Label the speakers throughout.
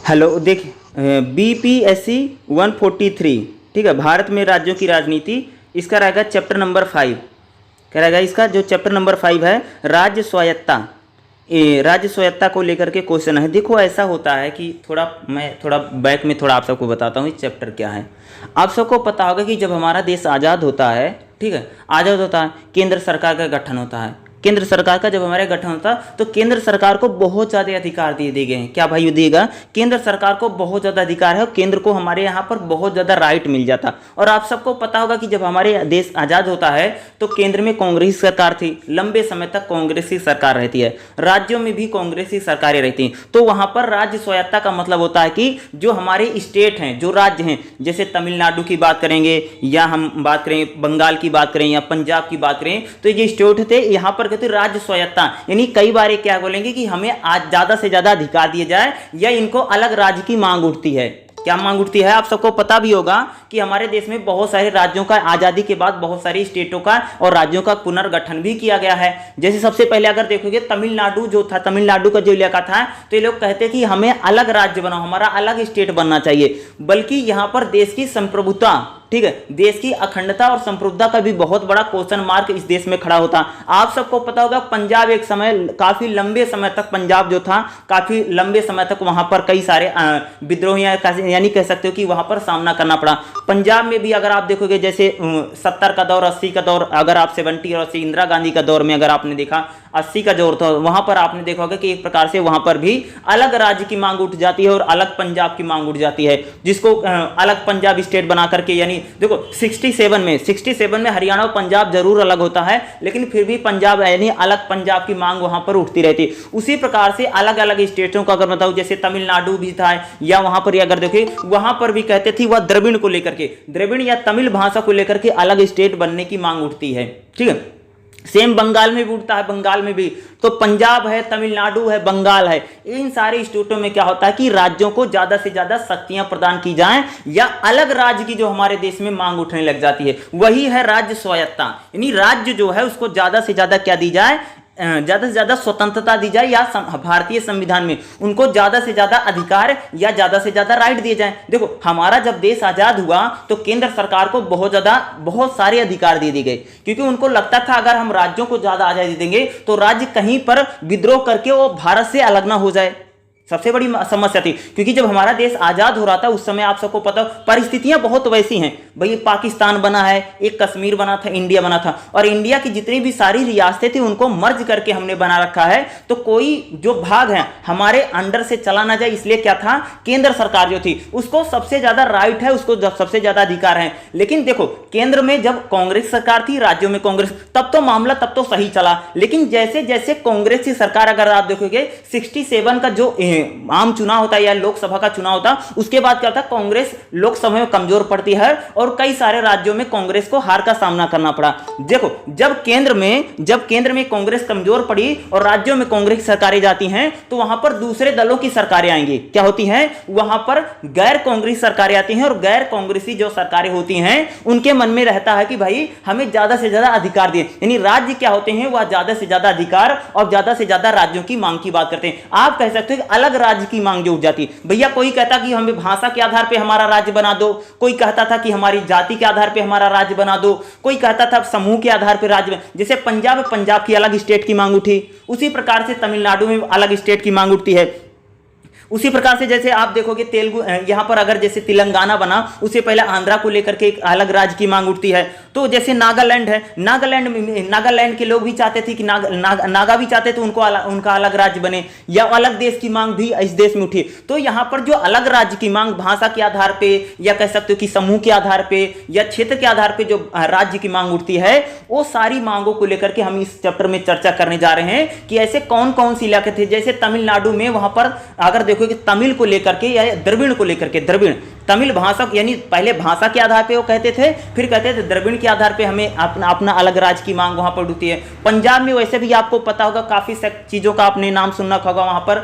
Speaker 1: Hello देखिए, BPSC 143, ठीक है, भारत में राज्यों की राजनीति, इसका रहेगा चैप्टर नंबर 5। क्या रहेगा इसका? जो चैप्टर नंबर 5 है, राज्य स्वायत्ता। राज्य स्वायत्ता को लेकर के क्वेश्चन है। देखो ऐसा होता है कि मैं थोड़ा बैक में थोड़ा आप सबको बताता हूँ इस चैप्टर क्या है। आप सबको पता होगा कि जब हमारा देश आज़ाद होता है, ठीक है, आज़ाद होता है, केंद्र सरकार का गठन होता है। केंद्र सरकार का जब हमारे गठन होता तो केंद्र सरकार को बहुत ज़्यादा अधिकार दिए गए हैं। क्या भाई दिएगा? केंद्र सरकार को बहुत ज़्यादा अधिकार है और केंद्र को हमारे यहाँ पर बहुत ज़्यादा राइट मिल जाता। और आप सबको पता होगा कि जब हमारे देश आज़ाद होता है तो केंद्र में कांग्रेस सरकार थी, लंबे समय तक कांग्रेसी सरकार रहती है, राज्यों में भी कांग्रेसी सरकारें रहती हैं। तो वहाँ पर राज्य स्वायत्ता का मतलब होता है कि जो हमारे स्टेट हैं, जो राज्य हैं, जैसे तमिलनाडु की बात करेंगे या हम बात करें बंगाल की बात करें या पंजाब की बात करें, तो ये स्टेट थे, यहाँ पर कहते राज्य स्वायत्ता। यानी कई बार क्या बोलेंगे कि हमें आज ज्यादा से ज्यादा अधिकार दिए जाए या इनको अलग राज्य की मांग उठती है। क्या मांग उठती है? आप सबको पता भी होगा कि हमारे देश में बहुत सारे राज्यों का आजादी के बाद बहुत सारी स्टेटों का और राज्यों का पुनर्गठन भी किया गया है। जैसे सबसे पहले अगर देखोगे तमिलनाडु जो था, तमिलनाडु का जो इलाका था, तो ये लोग कहते कि हमें अलग राज्य बनाओ, हमारा अलग स्टेट बनना चाहिए। बल्कि यहां पर देश की संप्रभुता, ठीक है, देश की अखंडता और संप्रभुता का भी बहुत बड़ा क्वेश्चन मार्क इस देश में खड़ा होता। आप सबको पता होगा पंजाब एक समय काफी लंबे समय तक, पंजाब जो था काफी लंबे समय तक वहां पर कई सारे विद्रोहियां, यानी कह सकते हो कि वहां पर सामना करना पड़ा। पंजाब में भी अगर आप देखोगे जैसे 70 का दौर, 80 का दौर, अगर आप 70 और 80 इंदिरा गांधी का दौर में अगर आपने देखा, 80 का दौर था, वहां पर आपने देखा होगा कि एक प्रकार से वहां पर भी अलग राज्य की मांग उठ जाती है और अलग पंजाब की मांग उठ जाती है, जिसको अलग पंजाब स्टेट बना करके, यानी देखो 67 में हरियाणा और पंजाब जरूर अलग होता है, लेकिन फिर भी पंजाब यानी अलग पंजाब की मांग वहां पर उठती रहती। उसी प्रकार से अलग अलग स्टेटों का अगर बताऊं, जैसे तमिलनाडु भी था, या वहां पर अगर देखिए वहां पर भी कहते थे वह द्रविड़ को लेकर के, द्रविड़ या तमिल भाषा को लेकर के अलग स्टेट बनने की मांग उठती है। ठीक है, सेम बंगाल में भी उठता है, बंगाल में भी तो पंजाब है, तमिलनाडु है, बंगाल है, इन सारे स्टेटों में क्या होता है कि राज्यों को ज्यादा से ज्यादा शक्तियां प्रदान की जाएं या अलग राज्य की जो हमारे देश में मांग उठने लग जाती है, वही है राज्य स्वायत्ता। यानी राज्य जो है उसको ज्यादा से ज्यादा क्या दी जाए, ज्यादा से ज्यादा स्वतंत्रता दी जाए, या भारतीय संविधान में उनको ज्यादा से ज्यादा अधिकार या ज्यादा से ज्यादा राइट दिए जाए। देखो हमारा जब देश आजाद हुआ तो केंद्र सरकार को बहुत सारे अधिकार दे दिए गए, क्योंकि उनको लगता था अगर हम राज्यों को ज्यादा आजादी देंगे तो राज्य कहीं पर विद्रोह करके वो भारत से अलग ना हो जाए। सबसे बड़ी समस्या थी, क्योंकि जब हमारा देश आजाद हो रहा था उस समय आप सबको पता परिस्थितियां बहुत वैसी हैं भाई, पाकिस्तान बना है, एक कश्मीर बना था, इंडिया बना था, और इंडिया की जितनी भी सारी रियासतें थी उनको मर्ज करके हमने बना रखा है। तो कोई जो भाग है हमारे अंडर से चला ना जाए, इसलिए क्या था, केंद्र सरकार जो थी उसको सबसे ज्यादा राइट है, उसको सबसे ज्यादा अधिकार है। लेकिन देखो केंद्र में जब कांग्रेस सरकार थी, राज्यों में कांग्रेस, तब तो मामला तब तो सही चला। लेकिन जैसे जैसे कांग्रेस की सरकार, अगर आप देखोगे 67 का जो आम चुनाव होता है या लोकसभा का चुनाव होता, उसके बाद क्या होता है, कांग्रेस लोकसभा में कमजोर पड़ती है और कई सारे राज्यों में कांग्रेस को हार का सामना करना पड़ा। देखो जब केंद्र में कांग्रेस कमजोर पड़ी और राज्यों में कांग्रेस की सरकारें जाती हैं, तो वहां पर दूसरे दलों की सरकारें आएंगी। क्या होती हैं, वहां पर गैर कांग्रेसी सरकारें आती हैं, और गैर कांग्रेसी जो सरकारें होती हैं उनके मन में रहता है कि भाई हमें ज्यादा से ज्यादा अधिकार दिए। यानी राज्य क्या होते हैं, वह ज्यादा से ज्यादा अधिकार और ज्यादा से ज्यादा राज्यों की मांग की बात करते हैं। आप कह सकते हो कि अलग राज्य की मांग जो उठ जाती है। भैया कोई कहता कि हमें भाषा के आधार पे हमारा राज्य बना दो, कोई कहता था कि हमारी जाति के आधार पे हमारा राज्य बना दो, कोई कहता था समूह के आधार पे राज्य। जैसे पंजाब की अलग स्टेट की मांग उठी, उसी प्रकार से तमिलनाडु में अलग स्टेट की मांग उठती है। उसी प्रकार से जैसे आप देखोगे तेलुगु, यहां पर अगर जैसे तेलंगाना बना, उससे पहले आंध्रा को लेकर के एक अलग राज्य की मांग उठती है। तो जैसे नागालैंड है, नागालैंड के लोग भी चाहते थे कि नागा भी चाहते थे उनका अलग राज्य बने, या अलग देश की मांग भी इस देश में उठी। तो यहां पर जो अलग राज्य की मांग भाषा के आधार पे, या कह सकते हो कि समूह के आधार पे या क्षेत्र के आधार पे जो राज्य की मांग उठती है, वो सारी मांगों को लेकर के हम इस चैप्टर में चर्चा करने जा रहे हैं कि ऐसे कौन कौन से इलाके थे। जैसे तमिलनाडु में वहां पर अगर देखो कि तमिल को लेकर के या द्रविड़ को लेकर के, द्रविड़ तमिल भाषा, यानी पहले भाषा के आधार पे वो कहते थे, फिर कहते थे द्रविड़ के आधार पे हमें अपना अलग राज्य की मांग वहां पर उठती है। पंजाब में वैसे भी आपको पता होगा काफी चीजों का आपने नाम सुनना होगा वहां पर,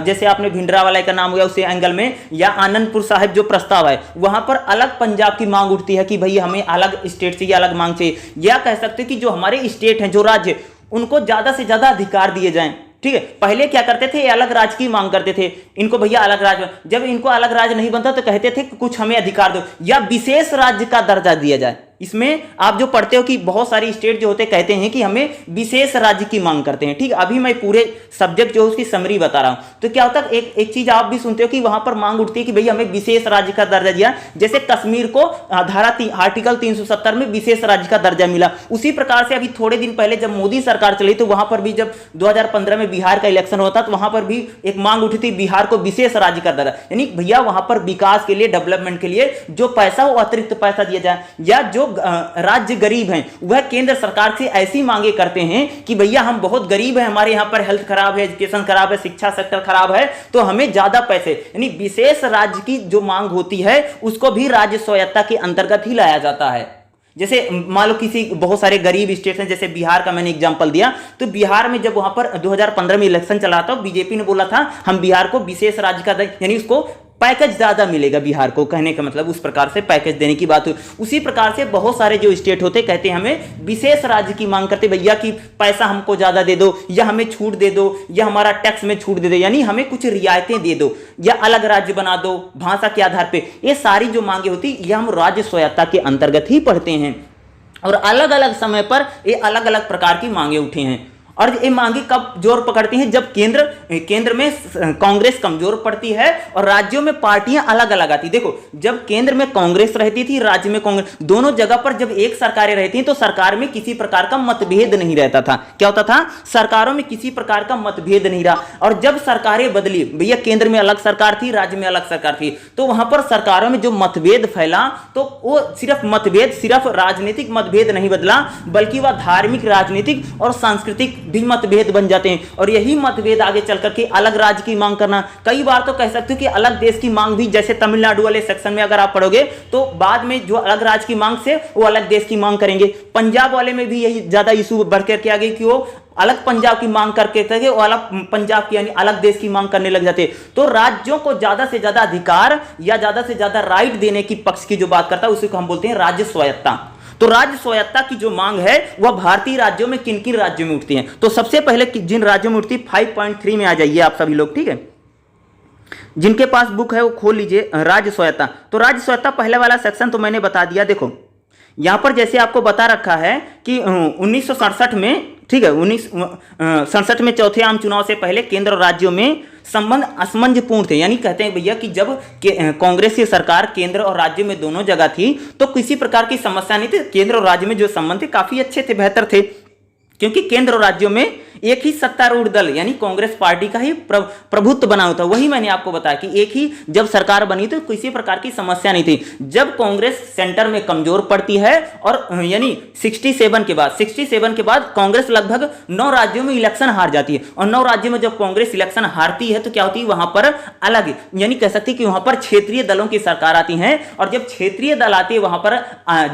Speaker 1: जैसे आपने भिंडरावाला का नाम हो गया उसी एंगल में, या आनंदपुर साहिब जो प्रस्ताव है वहां पर अलग पंजाब की मांग उठती है कि भाई हमें अलग स्टेट से अलग मांग चाहिए। या कह सकते कि जो हमारे स्टेट हैं, जो राज्य, उनको ज्यादा से ज्यादा अधिकार दिए जाएं। ठीक है। पहले क्या करते थे, ये अलग राज्य की मांग करते थे, इनको भैया अलग राज्य, जब इनको अलग राज्य नहीं बनता तो कहते थे कि कुछ हमें अधिकार दो या विशेष राज्य का दर्जा दिया जाए। इसमें आप जो पढ़ते हो कि बहुत सारी स्टेट जो होते कहते हैं कि हमें विशेष राज्य की मांग करते हैं, ठीक है। अभी मैं पूरे सब्जेक्ट जो उसकी समरी बता रहा हूं। तो क्या होता है, एक चीज आप भी सुनते हो कि वहां पर मांग उठती है कि भैया हमें विशेष राज्य का दर्जा दिया, जैसे कश्मीर को आर्टिकल 370 में विशेष राज्य का दर्जा मिला। उसी प्रकार से अभी थोड़े दिन पहले जब मोदी सरकार चली तो वहां पर भी जब 2015 में बिहार का इलेक्शन होता तो वहां पर भी एक मांग उठी थी बिहार को विशेष राज्य का दर्जा, यानी भैया वहां पर विकास के लिए, डेवलपमेंट के लिए जो पैसा वो अतिरिक्त पैसा दिया जाए, या जो राज्य गरीब हैं वह केंद्र सरकार से ऐसी मांगे करते हैं कि भैया हम बहुत गरीब हैं, हमारे यहां पर हेल्थ खराब है, एजुकेशन खराब है, शिक्षा सेक्टर खराब है, तो हमें ज्यादा पैसे, यानी विशेष राज्य की जो मांग होती है उसको भी राज्य स्वायत्ता के अंतर्गत ही लाया जाता है। जैसे मान लो किसी बहुत सारे गरीब स्टेट हैं, जैसे बिहार का मैंने एग्जांपल दिया, तो बिहार में जब वहां पर 2015 में इलेक्शन चला था, बीजेपी ने बोला था हम बिहार को विशेष राज्य का, यानी उसको पैकेज ज्यादा मिलेगा बिहार को, कहने का मतलब उस प्रकार से पैकेज देने की बात हुई। उसी प्रकार से बहुत सारे जो स्टेट होते कहते हैं हमें विशेष राज्य की मांग करते, भैया कि पैसा हमको ज्यादा दे दो, या हमें छूट दे दो, या हमारा टैक्स में छूट दे दो, यानी हमें कुछ रियायतें दे दो, या अलग राज्य बना दो भाषा के आधार पर। ये सारी जो मांगे होती ये हम राज्य स्वायत्ता के अंतर्गत ही पढ़ते हैं, और अलग अलग समय पर ये अलग अलग प्रकार की मांगे उठी हैं। और ये मांगे कब जोर पकड़ती हैं, जब केंद्र में कांग्रेस कमजोर पड़ती है और राज्यों में पार्टियां अलग अलग आती। देखो जब केंद्र में कांग्रेस रहती थी, राज्य में कांग्रेस, दोनों जगह पर जब एक सरकारें रहती तो सरकार में किसी प्रकार का मतभेद नहीं रहता था। क्या होता था, सरकारों में किसी प्रकार का मतभेद नहीं रहा। और जब सरकारें बदली, भैया केंद्र में अलग सरकार थी, राज्य में अलग सरकार थी, तो वहां पर सरकारों में जो मतभेद फैला, तो वो सिर्फ मतभेद, सिर्फ राजनीतिक मतभेद नहीं बदला, बल्कि वह धार्मिक, राजनीतिक और सांस्कृतिक भी मतभेद बन जाते हैं। और यही मतभेद आगे चल करके अलग राज्य की मांग करना, कई बार तो कह सकते हो कि अलग देश की मांग भी, जैसे तमिलनाडु वाले सेक्शन में अगर आप पढ़ोगे तो बाद में जो अलग राज्य की मांग से वो अलग देश की मांग करेंगे। पंजाब वाले में भी यही ज्यादा इशू बढ़ करके आ गई कि वो अलग पंजाब की मांग करके थे, वो अलग पंजाब की यानी अलग देश की मांग करने लग जाते। तो राज्यों को ज्यादा से ज्यादा अधिकार या ज्यादा से ज्यादा राइट देने की पक्ष की जो बात करता है उसी को हम बोलते हैं राज्य स्वायत्ता। तो राज्य स्वायत्ता की जो मांग है वह भारतीय राज्यों में किन किन राज्यों में उठती है, तो सबसे पहले जिन राज्यों में उठती है 5.3 में आ जाइए आप सभी लोग, ठीक है। जिनके पास बुक है वो खोल लीजिए राज्य स्वायत्ता। तो राज्य स्वायत्ता पहले वाला सेक्शन तो मैंने बता दिया। देखो यहां पर जैसे आपको बता रखा है कि 1967 में, ठीक है, 1967 में चौथे आम चुनाव से पहले केंद्र और राज्यों में संबंध असमंजपूर्ण थे। यानी कहते हैं भैया कि जब कांग्रेस की सरकार केंद्र और राज्य में दोनों जगह थी तो किसी प्रकार की समस्या नहीं थी। केंद्र और राज्य में जो संबंध थे काफी अच्छे थे, बेहतर थे, क्योंकि केंद्र और राज्यों में एक ही सत्तारूढ़ दल यानी कांग्रेस पार्टी का ही प्रभुत्व बना हुआ था। वही मैंने आपको बताया कि एक ही जब सरकार बनी तो किसी प्रकार की समस्या नहीं थी। जब कांग्रेस सेंटर में कमजोर पड़ती है और यानी 67 के बाद कांग्रेस लगभग 9 राज्यों में इलेक्शन हार जाती है, और 9 राज्यों में जब कांग्रेस इलेक्शन हारती है तो क्या होती है, वहां पर अलग यानी कह सकते हैं कि वहां पर क्षेत्रीय दलों की सरकार आती है, और जब क्षेत्रीय दल आती है वहां पर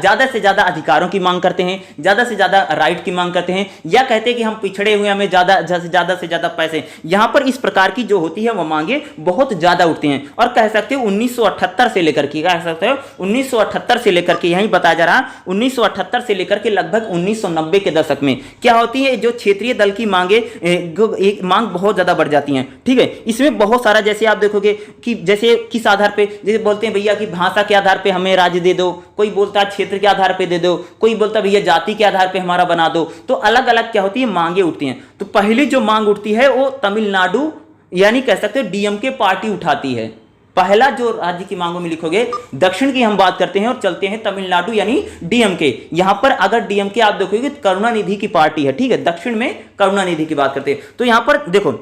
Speaker 1: ज्यादा से ज्यादा अधिकारों की मांग करते हैं, ज्यादा से ज्यादा राइट की मांग करते हैं, या कहते हैं कि हम पिछड़े हुए, हमें ज्यादा से ज्यादा पैसे। यहां पर इस प्रकार की जो होती है वो मांगे बहुत ज्यादा उठती हैं। और कह सकते हो 1978 से लेकर के, कह सकते हो 1978 से लेकर के, यही बताया जा रहा 1978 से लेकर के लगभग 1990 के दशक में क्या होती है, जो क्षेत्रीय दल की मांगे एक मांग बहुत ज्यादा बढ़ जाती हैं, ठीक है। इसमें बहुत सारा जैसे आप देखोगे कि जैसे किस आधार पे, जैसे बोलते हैं भैया कि भाषा के आधार पे हमें राज्य दे दो, कोई बोलता है क्षेत्र के आधार पे दे दो, कोई बोलता भैया जाति के आधार पे हमारा बना दो। तो अलग अलग क्या होती है, मांगे उठती हैं। तो पहली जो मांग उठती है वो तमिलनाडु यानी कह सकते हो डीएमके पार्टी उठाती है। पहला जो राज्य की मांगों में लिखोगे, दक्षिण की हम बात करते हैं और चलते हैं तमिलनाडु यानी डीएमके। यहां पर अगर डीएमके आप देखोगे तो करुणानिधि की पार्टी है, ठीक है, दक्षिण में करुणानिधि की बात करते हैं। तो यहां पर देखो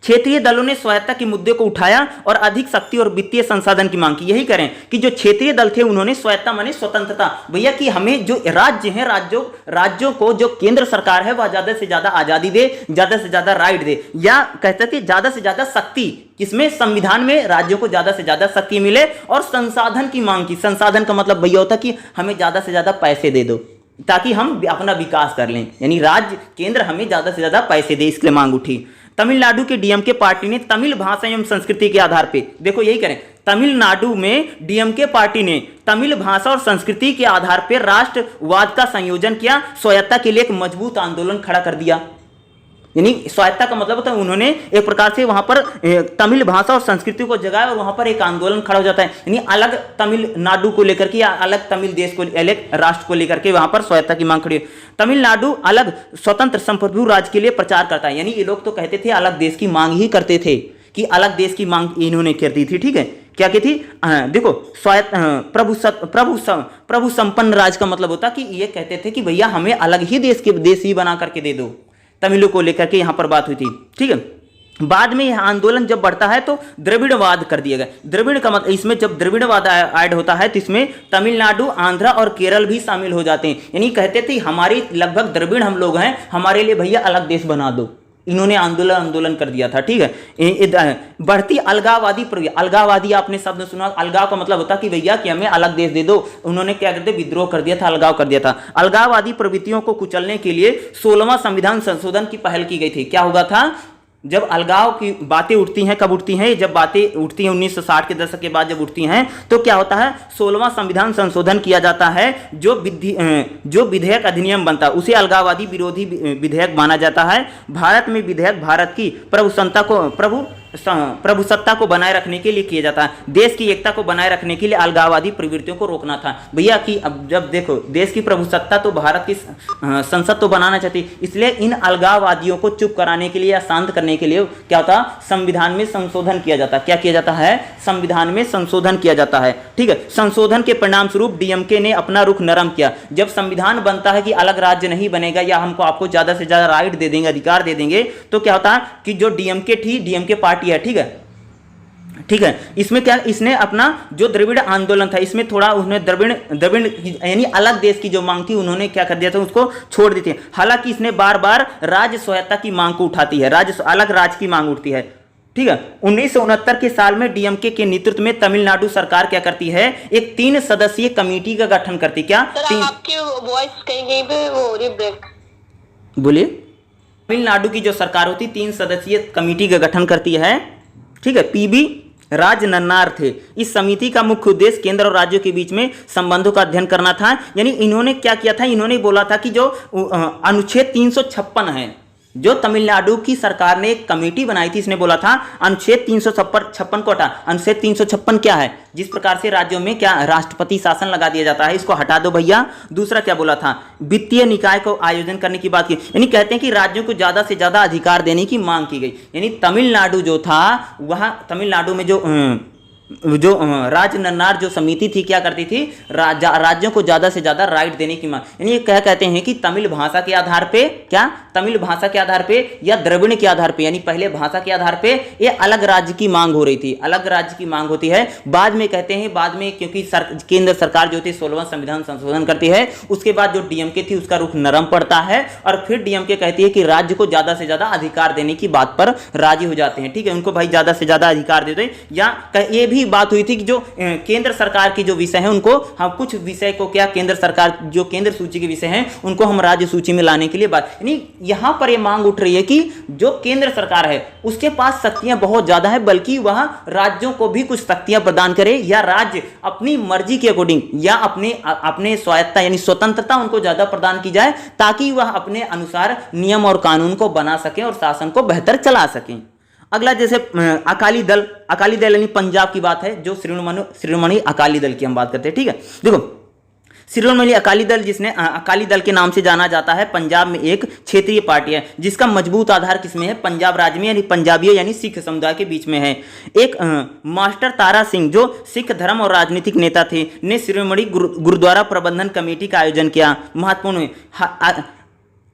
Speaker 1: क्षेत्रीय दलों ने स्वायत्ता के मुद्दे को उठाया और अधिक शक्ति और वित्तीय संसाधन की मांग की। यही करें कि जो क्षेत्रीय दल थे उन्होंने स्वायत्ता माने स्वतंत्रता, भैया कि हमें जो राज्य हैं, राज्यों को जो केंद्र सरकार है वह ज्यादा से ज्यादा आजादी दे, ज्यादा से ज्यादा राइट दे, या कहते थे ज्यादा से ज्यादा शक्ति, किसमें, संविधान में राज्यों को ज्यादा से ज्यादा शक्ति मिले, और संसाधन की मांग की। संसाधन का मतलब भैया होता कि हमें ज्यादा से ज्यादा पैसे दे दो ताकि हम अपना विकास कर लें, यानी राज्य केंद्र हमें ज्यादा से ज्यादा पैसे दे, इसके लिए मांग उठी। तमिलनाडु के डीएमके पार्टी ने तमिल भाषा एवं संस्कृति के आधार पे, देखो यही करें, तमिलनाडु में डीएमके पार्टी ने तमिल भाषा और संस्कृति के आधार पर राष्ट्रवाद का संयोजन किया, स्वायत्ता के लिए एक मजबूत आंदोलन खड़ा कर दिया। यानी स्वायत्ता का मतलब होता है उन्होंने एक प्रकार से वहां पर तमिल भाषा और संस्कृति को जगाया और वहां पर एक आंदोलन खड़ा हो जाता है, यानी अलग तमिलनाडु को लेकर के या अलग तमिल देश को, अलग राष्ट्र को लेकर के वहां पर स्वायत्ता की मांग खड़ी है। तमिलनाडु अलग स्वतंत्र संप्रभु राज्य के लिए प्रचार करता है, यानी ये लोग तो कहते थे अलग देश की मांग ही करते थे कि अलग देश की मांग इन्होंने कर दी थी। ठीक है, क्या की थी? देखो स्वायत्त प्रभु संपन्न राज्य का मतलब होता कि ये कहते थे कि भैया हमें अलग ही देश ही बना करके दे दो, तमिलों को लेकर के यहां पर बात हुई थी। ठीक है, बाद में यह आंदोलन जब बढ़ता है तो द्रविड़वाद कर दिया गया। द्रविड़ का मतलब, इसमें जब द्रविड़वाद ऐड होता है तो इसमें तमिलनाडु, आंध्रा और केरल भी शामिल हो जाते हैं, यानी कहते थे हमारी लगभग द्रविड़ हम लोग हैं, हमारे लिए भैया अलग देश बना दो। इन्होंने आंदोलन कर दिया था। ठीक है, बढ़ती अलगाववादी प्रवृत्ति, अलगाववादी आपने शब्द सुना, अलगाव का मतलब होता कि भैया कि हमें अलग देश दे दो। उन्होंने क्या करते, विद्रोह कर दिया था, अलगाव कर दिया था। अलगाववादी प्रवृत्तियों को कुचलने के लिए 16वां संविधान संशोधन की पहल की गई थी। क्या होगा था? जब अलगाव की बातें उठती हैं, कब उठती हैं? जब बातें उठती हैं 1960 के दशक के बाद जब उठती हैं तो क्या होता है, 16वां संविधान संशोधन किया जाता है। जो विधेयक अधिनियम बनता है उसे अलगाववादी विरोधी विधेयक माना जाता है। भारत में विधेयक भारत की प्रभुसत्ता को बनाए रखने के लिए किया जाता है। देश की एकता को बनाए रखने के लिए अलगाववादी प्रवृत्तियों को रोकना था भैया कि अब जब देखो देश की प्रभुसत्ता तो भारत की संसद तो बनाना चाहती, इसलिए इन अलगाववादियों को चुप कराने के लिए या शांत करने के लिए क्या होता, संविधान में संशोधन किया जाता। क्या किया जाता है? संविधान में संशोधन किया जाता है। ठीक है, संशोधन के परिणाम स्वरूप डीएमके ने अपना रुख नरम किया। जब संविधान बनता है कि अलग राज्य नहीं बनेगा या हमको आपको ज्यादा से ज्यादा राइट दे देंगे, अधिकार दे देंगे, तो क्या होता है कि जो डीएमके पार्टी है, ठीक है, इसमें क्या, इसने अपना जो द्रविड़ आंदोलन था इसमें थोड़ा उसने द्रविड़ यानी अलग देश की जो मांग थी उन्होंने क्या कर दिया था, उसको छोड़ दी थी। हालांकि इसने बार बार राज्य स्वायत्ता की मांग को उठाती है, अलग राज्य की मांग उठती है। ठीक है, 1969 के साल में डीएमके के नेतृत्व में तमिलनाडु सरकार क्या करती है, एक 3 सदस्यीय कमेटी का गठन करती। क्या
Speaker 2: आपकी वॉइस कहीं पे वो हो रही ब्रेक,
Speaker 1: बोलिए। तमिलनाडु की जो सरकार होती 3 सदस्यीय कमेटी का गठन करती है। ठीक है, पीबी राज नन्नार थे। इस समिति का मुख्य उद्देश्य केंद्र और राज्यों के बीच में संबंधों का अध्ययन करना था। यानी इन्होंने क्या किया था, इन्होंने बोला था कि जो अनुच्छेद 356 है, जो तमिलनाडु की सरकार ने एक कमेटी बनाई थी, इसने बोला था अनुच्छेद 356 को हटा। अनुच्छेद 356 क्या है? जिस प्रकार से राज्यों में क्या राष्ट्रपति शासन लगा दिया जाता है, इसको हटा दो भैया। दूसरा क्या बोला था, वित्तीय निकाय को आयोजन करने की बात की, यानी कहते हैं कि राज्यों को ज्यादा से ज्यादा अधिकार देने की मांग की गई। यानी तमिलनाडु जो था, वहां तमिलनाडु में जो राज नन्नार जो समिति थी क्या करती थी, राज्यों को ज्यादा से ज्यादा राइट देने की मांग। यानी ये क्या कहते हैं कि तमिल भाषा के आधार पे, क्या तमिल भाषा के आधार पे या द्रविड़ के आधार पे, यानी पहले भाषा के आधार पे ये अलग राज्य की मांग हो रही थी, अलग राज्य की मांग होती है। बाद में कहते हैं, बाद में क्योंकि केंद्र सरकार जो थी 16वां संविधान संशोधन करती है, उसके बाद जो डीएमके थी उसका रुख नरम पड़ता है और फिर डीएमके कहती है कि राज्य को ज्यादा से ज्यादा अधिकार देने की बात पर राजी हो जाते हैं। ठीक है, उनको भाई ज्यादा से ज्यादा अधिकार देते, या ये भी बात हुई थी कि जो केंद्र सरकार की जो विषय है उनको हम कुछ विषय को क्या केंद्र सरकार जो केंद्र सूची के विषय हैं उनको हम राज्य सूची में लाने के लिए बात, यानी यहां पर ये मांग उठ रही है कि जो केंद्र सरकार है उसके पास शक्तियां बहुत ज्यादा है, बल्कि वह राज्यों को भी कुछ शक्तियां प्रदान करे या राज्य अपनी मर्जी के अकॉर्डिंग या अपने स्वायत्ता यानी स्वतंत्रता उनको ज्यादा प्रदान की जाए, ताकि वह अपने अनुसार नियम और कानून को बना सके और शासन को बेहतर चला सके। अगला जैसे अकाली दल यानी पंजाब की बात है, जो शिरोमणि अकाली दल की हम बात करते हैं। ठीक है, देखो शिरोमणि अकाली दल, जिसने अकाली दल के नाम से जाना जाता है, पंजाब में एक क्षेत्रीय पार्टी है जिसका मजबूत आधार किसमें है, पंजाब राज्य में, यानी पंजाबियों यानी सिख समुदाय के बीच में है। एक मास्टर तारा सिंह जो सिख धर्म और राजनीतिक नेता थे, ने शिरोमणि गुरुद्वारा प्रबंधन कमेटी का आयोजन किया। महत्वपूर्ण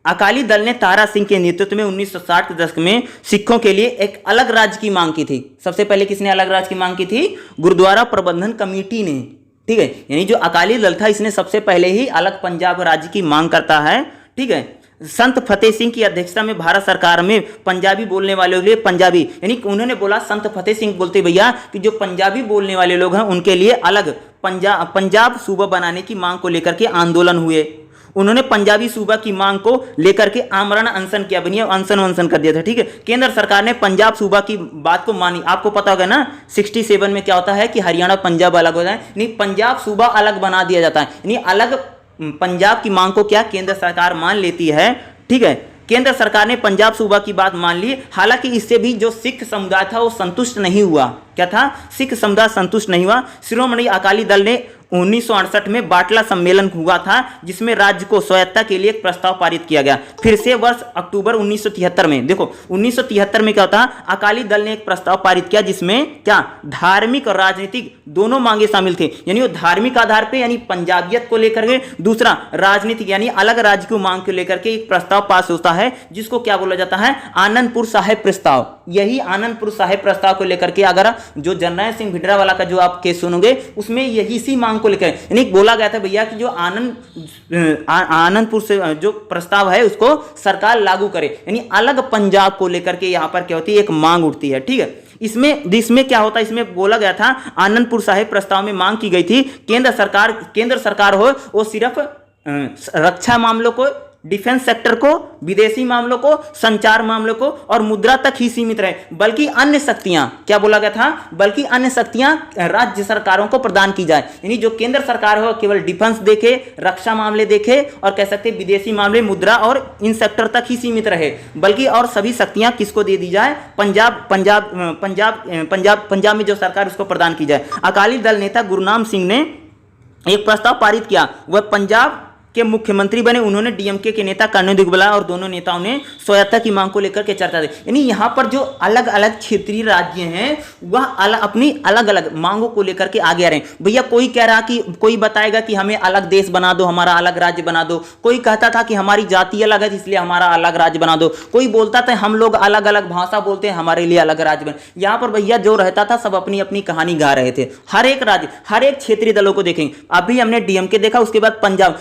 Speaker 1: अकाली दल ने तारा सिंह के नेतृत्व में 1960 के दशक में सिखों के लिए एक अलग राज्य की मांग की थी। सबसे पहले किसने अलग राज्य की मांग की थी? गुरुद्वारा प्रबंधन कमेटी ने। ठीक है, यानी जो अकाली दल था इसने सबसे पहले ही अलग पंजाब राज्य की मांग करता है। ठीक है, संत फतेह सिंह की अध्यक्षता में भारत सरकार में पंजाबी बोलने वालों के लिए पंजाबी, यानी उन्होंने बोला, संत फतेह सिंह बोलते भैया कि जो पंजाबी बोलने वाले लोग हैं उनके लिए अलग पंजाब सूबा बनाने की मांग को लेकर के आंदोलन हुए। उन्होंने पंजाबी सूबा की मांग को लेकर के आमरण अनशन किया, बनिए अनशन कर दिया था। ठीक है, केंद्र सरकार ने पंजाब सूबा की बात को मानी। आपको पता होगा ना 67 में क्या होता है कि हरियाणा पंजाब अलग होता है, यानी पंजाब सूबा अलग बना दिया जाता है, यानी अलग पंजाब की मांग को क्या केंद्र सरकार मान लेती है। ठीक है, केंद्र सरकार ने पंजाब सूबा की बात मान ली, हालांकि इससे भी जो सिख समुदाय था वो संतुष्ट नहीं हुआ। क्या था? सिख समुदाय संतुष्ट नहीं हुआ। शिरोमणि अकाली दल ने 1968 में बाटला सम्मेलन हुआ था, जिसमें राज्य को स्वायत्तता के लिए एक प्रस्ताव पारित किया गया। फिर से वर्ष अक्टूबर 1973 में, देखो 1973 में क्या होता, अकाली दल ने एक प्रस्ताव पारित किया जिसमें क्या धार्मिक और राजनीतिक दोनों मांगे शामिल थे। यानी वो धार्मिक आधार पे यानी पंजाबियत को लेकर के, दूसरा राजनीतिक यानी अलग राज्य की मांग को लेकर के एक प्रस्ताव पास होता है, जिसको क्या बोला जाता है? आनंदपुर साहिब प्रस्ताव। यही आनंदपुर साहिब प्रस्ताव को लेकर के अगर जो जरनैल सिंह भिंडरावाला का जो आप केस सुनोगे उसमें यही इसी मांग को लेकर यानी बोला गया था भैया कि जो आनंदपुर से जो प्रस्ताव है उसको सरकार लागू करे, यानी अलग पंजाब को लेकर के यहां पर क्या होती है? एक मांग उठती है। ठीक है, इसमें क्या होता है? इसमें बोला गया था आनंदपुर साहिब प्रस्ताव में मांग की गई थी केंद्र सरकार हो वो सिर्फ रक्षा मामलों को, डिफेंस सेक्टर को, विदेशी मामलों को, संचार मामलों को और मुद्रा तक ही सीमित रहे, बल्कि अन्य शक्तियां, क्या बोला गया था? बल्कि अन्य शक्तियां राज्य सरकारों को प्रदान की जाए। यानी जो केंद्र सरकार हो केवल डिफेंस देखे, रक्षा मामले देखे और कह सकते विदेशी मामले, मुद्रा और इन सेक्टर तक ही सीमित रहे, बल्कि और सभी शक्तियां किसको दे दी जाए? पंजाब में जो सरकार उसको प्रदान की जाए। अकाली दल नेता गुरनाम सिंह ने एक प्रस्ताव पारित किया, वह पंजाब के मुख्यमंत्री बने। उन्होंने डीएमके के नेता कर्नल बुलाया और दोनों नेताओं ने स्वायत्तता की मांग को लेकर के चर्चा दी। यानी यहां पर जो अलग अलग क्षेत्रीय राज्य हैं वह अपनी अलग अलग मांगों को लेकर के आगे आ रहे हैं। भैया कोई कह रहा कि, कोई बताएगा कि हमें अलग देश बना दो, हमारा अलग राज्य बना दो। कोई कहता था कि हमारी जाति अलग है इसलिए हमारा अलग राज्य बना दो। कोई बोलता था हम लोग अलग अलग भाषा बोलते हैं हमारे लिए अलग राज्य बना। यहां पर भैया जो रहता था सब अपनी अपनी कहानी गा रहे थे। हर एक राज्य, हर एक क्षेत्रीय दलों को देखेंगे। अभी हमने डीएमके देखा, उसके बाद पंजाब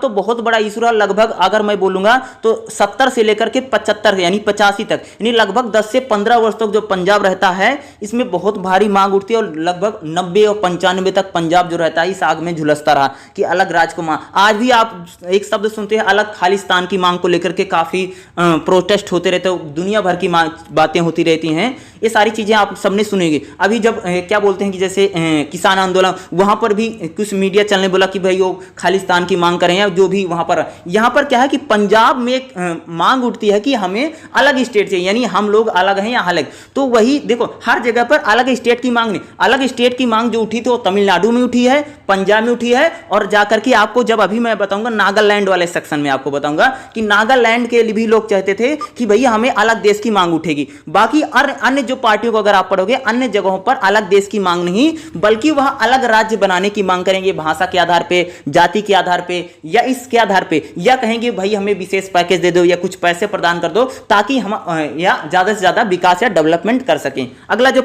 Speaker 1: तो बहुत बड़ा इशू रहा। लगभग अगर मैं बोलूंगा तो 70 से लेकर के 75 यानी 85 तक, यानी लगभग 10 से 15 वर्ष तक जो पंजाब रहता है इसमें बहुत भारी मांग उठती है और लगभग 90 और 95 तक पंजाब जो रहता है इस आग में झुलसता रहा कि अलग राज्य को मांग। आज भी आप एक शब्द सुनते हैं अलग खालिस्तान की मांग को लेकर के काफी प्रोटेस्ट होते रहते हैं, दुनिया भर की बातें होती रहती हैं। ये सारी चीजें आप सबने सुनेंगे। अभी जब क्या बोलते हैं कि जैसे किसान आंदोलन, वहां पर भी कुछ मीडिया चलने बोला कि भाई वो खालिस्तान की मांग करें या जो भी वहां पर। यहां पर क्या है कि पंजाब में एक मांग उठती है कि हमें अलग स्टेट चाहिए, यानी हम लोग अलग हैं या अलग। तो वही देखो हर जगह पर अलग स्टेट की मांग नहीं, अलग स्टेट की मांग जो उठी थी वो तमिलनाडु में उठी है, पंजाब में उठी है और जाकर के आपको जब अभी मैं बताऊंगा नागालैंड वाले सेक्शन में आपको बताऊंगा कि नागालैंड के लिए भी लोग चाहते थे कि भैया हमें अलग देश की मांग उठेगी। बाकी अन्य जो पार्टियों को अगर आप पढ़ोगे अन्य जगहों पर अलग देश की मांग नहीं बल्कि वह अलग राज्य बनाने की मांग करेंगे, भाषा के आधार पे, जाति के आधार पे या इसके आधार पे, या कहेंगे भाई हमें विशेष पैकेज दे दो या कुछ पैसे प्रदान कर दो ताकि हम या ज्यादा से ज्यादा विकास या डेवलपमेंट कर सकें। अगला जो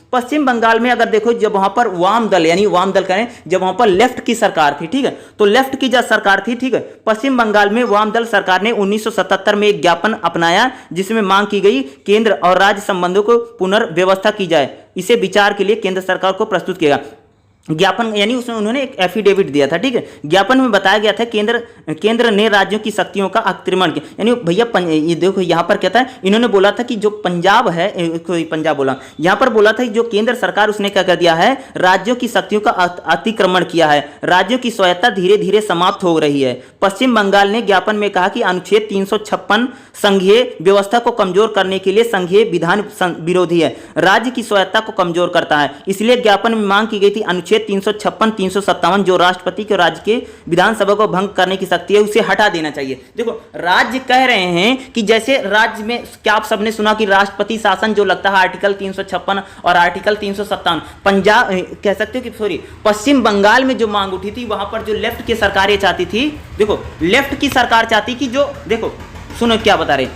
Speaker 1: पश्चिम बंगाल में अगर देखो जब वहां पर वाम दल यानी वाम दल करें जब वहां पर लेफ्ट की सरकार थी, ठीक है, तो लेफ्ट की जब सरकार थी, ठीक है, पश्चिम बंगाल में वाम दल सरकार ने 1977 में एक ज्ञापन अपनाया जिसमें मांग की गई केंद्र और राज्य संबंधों को पुनर्व्यवस्था की जाए। इसे विचार के लिए केंद्र सरकार को प्रस्तुत किया ज्ञापन, यानी उसमें उन्होंने एक एफिडेविट दिया था। ठीक है, ज्ञापन में बताया गया था केंद्र ने राज्यों की शक्तियों का अतिक्रमण किया। यानी भैया ये देखो यहाँ पर क्या था, इन्होंने बोला था कि जो पंजाब है, पंजाब बोला यहाँ पर बोला था कि जो केंद्र सरकार उसने क्या कर दिया है, राज्यों की शक्तियों का अतिक्रमण किया है, राज्यों की स्वायत्तता धीरे धीरे समाप्त हो रही है। पश्चिम बंगाल ने ज्ञापन में कहा कि अनुच्छेद 356 संघीय व्यवस्था को कमजोर करने के लिए संघीय विधान विरोधी है, राज्य की स्वायत्तता को कमजोर करता है। इसलिए ज्ञापन में मांग की गई थी अनुच्छेद 356, 357 जो राष्ट्रपति के राज्य के विधानसभा को भंग करने की शक्ति है उसे हटा देना चाहिए। देखो राज्य कह रहे हैं कि जैसे राज्य में क्या आप सबने सुना कि राष्ट्रपति शासन जो लगता है आर्टिकल 356 और आर्टिकल 357, पंजाब कह सकते हो कि सॉरी पश्चिम बंगाल में जो मांग उठी थी वहां पर जो लेफ्ट की सरकारें चाहती थी, देखो लेफ्ट की सरकार चाहती कि जो देखो सुनो क्या बता रहे,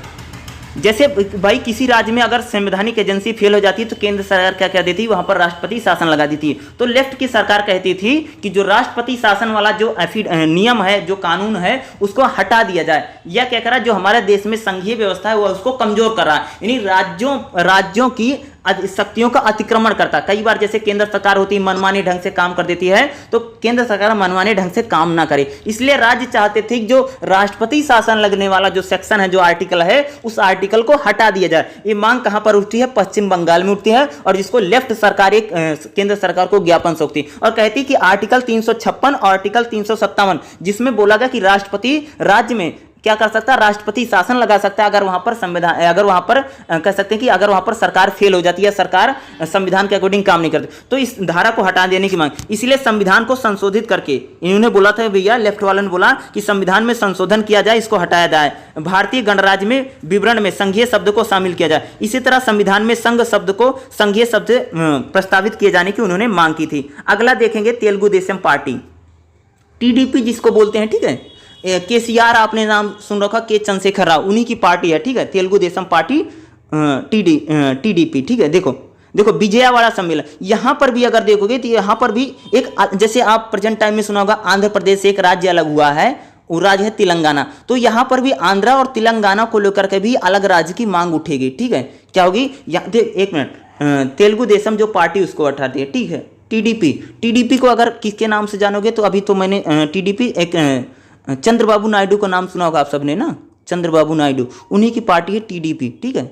Speaker 1: जैसे भाई किसी राज्य में अगर संवैधानिक एजेंसी फेल हो जाती है तो केंद्र सरकार क्या कह देती है, वहां पर राष्ट्रपति शासन लगा देती है। तो लेफ्ट की सरकार कहती थी कि जो राष्ट्रपति शासन वाला जो नियम है, जो कानून है, उसको हटा दिया जाए। यह क्या कर रहा है, जो हमारे देश में संघीय व्यवस्था है वो उसको कमजोर कर रहा है, यानी राज्यों की शक्तियों का अतिक्रमण करता। कई बार जैसे केंद्र सरकार होती है मनमाने ढंग से काम कर देती है, तो केंद्र सरकार मनमाने ढंग से काम ना करे, इसलिए राज्य चाहते थे कि जो राष्ट्रपति शासन लगने वाला जो सेक्शन है, जो आर्टिकल है, उस आर्टिकल को हटा दिया जाए। ये मांग कहां पर उठती है, पश्चिम बंगाल में उठती है, और जिसको लेफ्ट सरकार एक केंद्र सरकार को ज्ञापन सौंपती और कहती कि आर्टिकल 356 और आर्टिकल 357 जिसमें बोला गया कि राष्ट्रपति राज्य में क्या कर सकता है, राष्ट्रपति शासन लगा सकता है अगर वहां पर संविधान, अगर वहां पर कह सकते हैं कि अगर वहां पर सरकार फेल हो जाती है, सरकार संविधान के अकॉर्डिंग काम नहीं करती, तो इस धारा को हटा देने की मांग। इसलिए संविधान को संशोधित करके इन्होंने बोला था भैया, लेफ्ट वालों ने बोला कि संविधान में संशोधन किया जाए, इसको हटाया जाए, भारतीय गणराज्य में विवरण में संघीय शब्द को शामिल किया जाए। इसी तरह संविधान में संघ शब्द को संघीय शब्द प्रस्तावित किए जाने की उन्होंने मांग की थी। अगला देखेंगे तेलुगु देशम पार्टी, टीडीपी जिसको बोलते हैं, ठीक है। केसीआर आपने नाम सुन रखा, के चंद्रशेखर राव, उन्हीं की पार्टी है, ठीक है, तेलुगु देशम पार्टी टीडीपी, ठीक है। देखो विजयवाड़ा सम्मेलन, यहां पर भी अगर देखोगे तो यहां पर भी एक, जैसे आप प्रेजेंट टाइम में सुना होगा आंध्र प्रदेश से एक राज्य अलग हुआ है, वो राज्य है तेलंगाना, तो यहां पर भी आंध्रा और तेलंगाना को लेकर के भी अलग राज्य की मांग उठेगी, ठीक है। क्या होगी, एक मिनट, तेलुगु देशम जो पार्टी उसको हटाती है, ठीक है। टीडीपी को अगर किसके नाम से जानोगे तो अभी तो मैंने टीडीपी एक चंद्रबाबू नायडू का नाम सुना होगा आप सबने ना, चंद्रबाबू नायडू, उन्हीं की पार्टी है टीडीपी, ठीक है,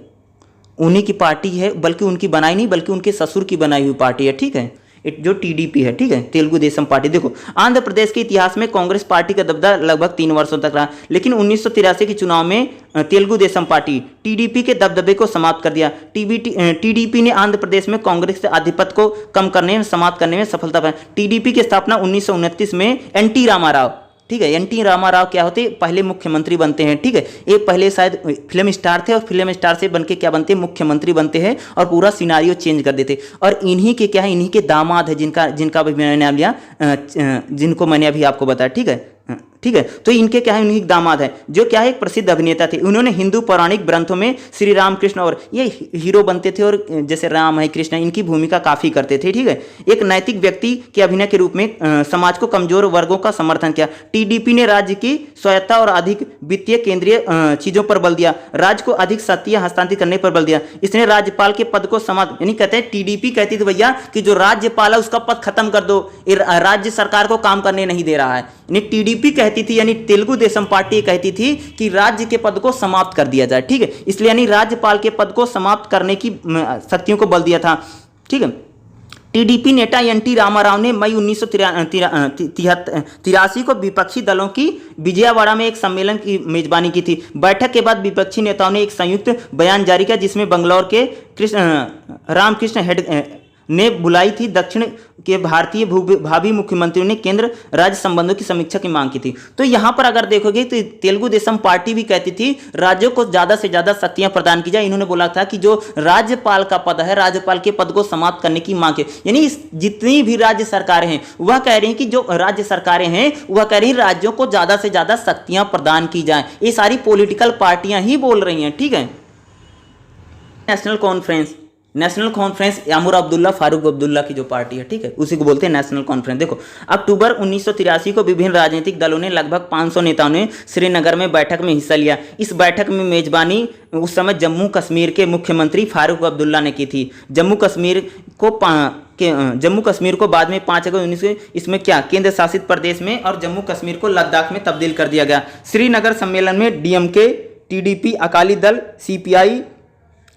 Speaker 1: उन्हीं की पार्टी है, बल्कि उनकी बनाई नहीं बल्कि उनके ससुर की बनाई हुई पार्टी है, ठीक है, जो टीडीपी है, ठीक है, तेलुगु देशम पार्टी। देखो आंध्र प्रदेश के इतिहास में कांग्रेस पार्टी का दबदबा लगभग 3 वर्षों तक रहा, लेकिन 1983 के चुनाव में तेलुगु देशम पार्टी टीडीपी के दबदबे को समाप्त कर दिया। टीडीपी ने आंध्र प्रदेश में कांग्रेस के आधिपत्य को कम करने में, समाप्त करने में सफलता पाई। टीडीपी की स्थापना 1929 में एनटी रामाराव, ठीक है, एनटी रामाराव क्या होते, पहले मुख्यमंत्री बनते हैं, ठीक है। ये पहले शायद फिल्म स्टार थे और फिल्म स्टार से बनके क्या बनते हैं, मुख्यमंत्री बनते हैं और पूरा सिनारियो चेंज कर देते। और इन्हीं के क्या है, इन्हीं के दामाद है जिनका भी मैंने नाम लिया, जिनको मैंने अभी आपको बताया, ठीक है, ठीक है। तो इनके क्या है, उन्हीं दामाद है, जो क्या है एक प्रसिद्ध अभिनेता थे। उन्होंने हिंदू पौराणिक ग्रंथों में श्री राम कृष्ण और ये हीरो बनते थे, और जैसे राम है, कृष्ण है, इनकी भूमिका काफी करते थे, ठीक है। एक नैतिक व्यक्ति के अभिनय के रूप में समाज को कमजोर वर्गों का समर्थन किया। टीडीपी ने राज्य की स्वायत्ता और अधिक वित्तीय केंद्रीय चीजों पर बल दिया, राज्य को अधिक सत्ता हस्तांतरित करने पर बल दिया। इसने राज्यपाल के पद को समाप्त, यानी कहते हैं टीडीपी कहती थी भैया कि जो राज्यपाल है उसका पद खत्म कर दो, राज्य सरकार को काम करने नहीं दे रहा है। यानी टीडीपी कहती थी, यानी तेलुगु देशम पार्टी कहती थी कि राज्य के पद को समाप्त कर दिया जाए, ठीक है। इसलिए यानी राज्यपाल के पद को समाप्त करने की शक्तियों को बल दिया था, ठीक है। टीडीपी नेता एनटी रामाराव ने मई 1983 को विपक्षी दलों की विजयवाड़ा में एक सम्मेलन की मेजबानी की थी। बैठक के बाद विपक्षी नेताओं ने एक संयुक्त बयान जारी किया, जिसमें बंगलौर के रामकृष्ण हेड ने बुलाई थी। दक्षिण के भारतीय भावी मुख्यमंत्रियों ने केंद्र राज्य संबंधों की समीक्षा की मांग की थी। तो यहां पर अगर देखोगे तो तेलुगु देशम पार्टी भी कहती थी राज्यों को ज्यादा से ज्यादा शक्तियां प्रदान की जाए। इन्होंने बोला था कि जो राज्यपाल का पद है, राज्यपाल के पद को समाप्त करने की मांग है। यानी जितनी भी राज्य सरकारें हैं वह कह रही हैं कि जो राज्य सरकारें हैं वह कह रही हैं राज्यों को ज्यादा से ज्यादा शक्तियां प्रदान की जाए। ये सारी पॉलिटिकल पार्टियां ही बोल रही हैं, ठीक है। नेशनल कॉन्फ्रेंस यामुर अब्दुल्ला फारूक अब्दुल्ला की जो पार्टी है, ठीक है, उसी को बोलते हैं नेशनल कॉन्फ्रेंस। देखो अक्टूबर 1983 को विभिन्न राजनीतिक दलों ने लगभग 500 नेताओं ने श्रीनगर में बैठक में हिस्सा लिया। इस बैठक में मेजबानी उस समय जम्मू कश्मीर के मुख्यमंत्री फारूक अब्दुल्ला ने की थी। जम्मू कश्मीर को बाद में 5 अगस्त 19 इसमें क्या केंद्र शासित प्रदेश में और जम्मू कश्मीर को लद्दाख में तब्दील कर दिया गया। श्रीनगर सम्मेलन में DMK, TDP, Akali Dal, CPI,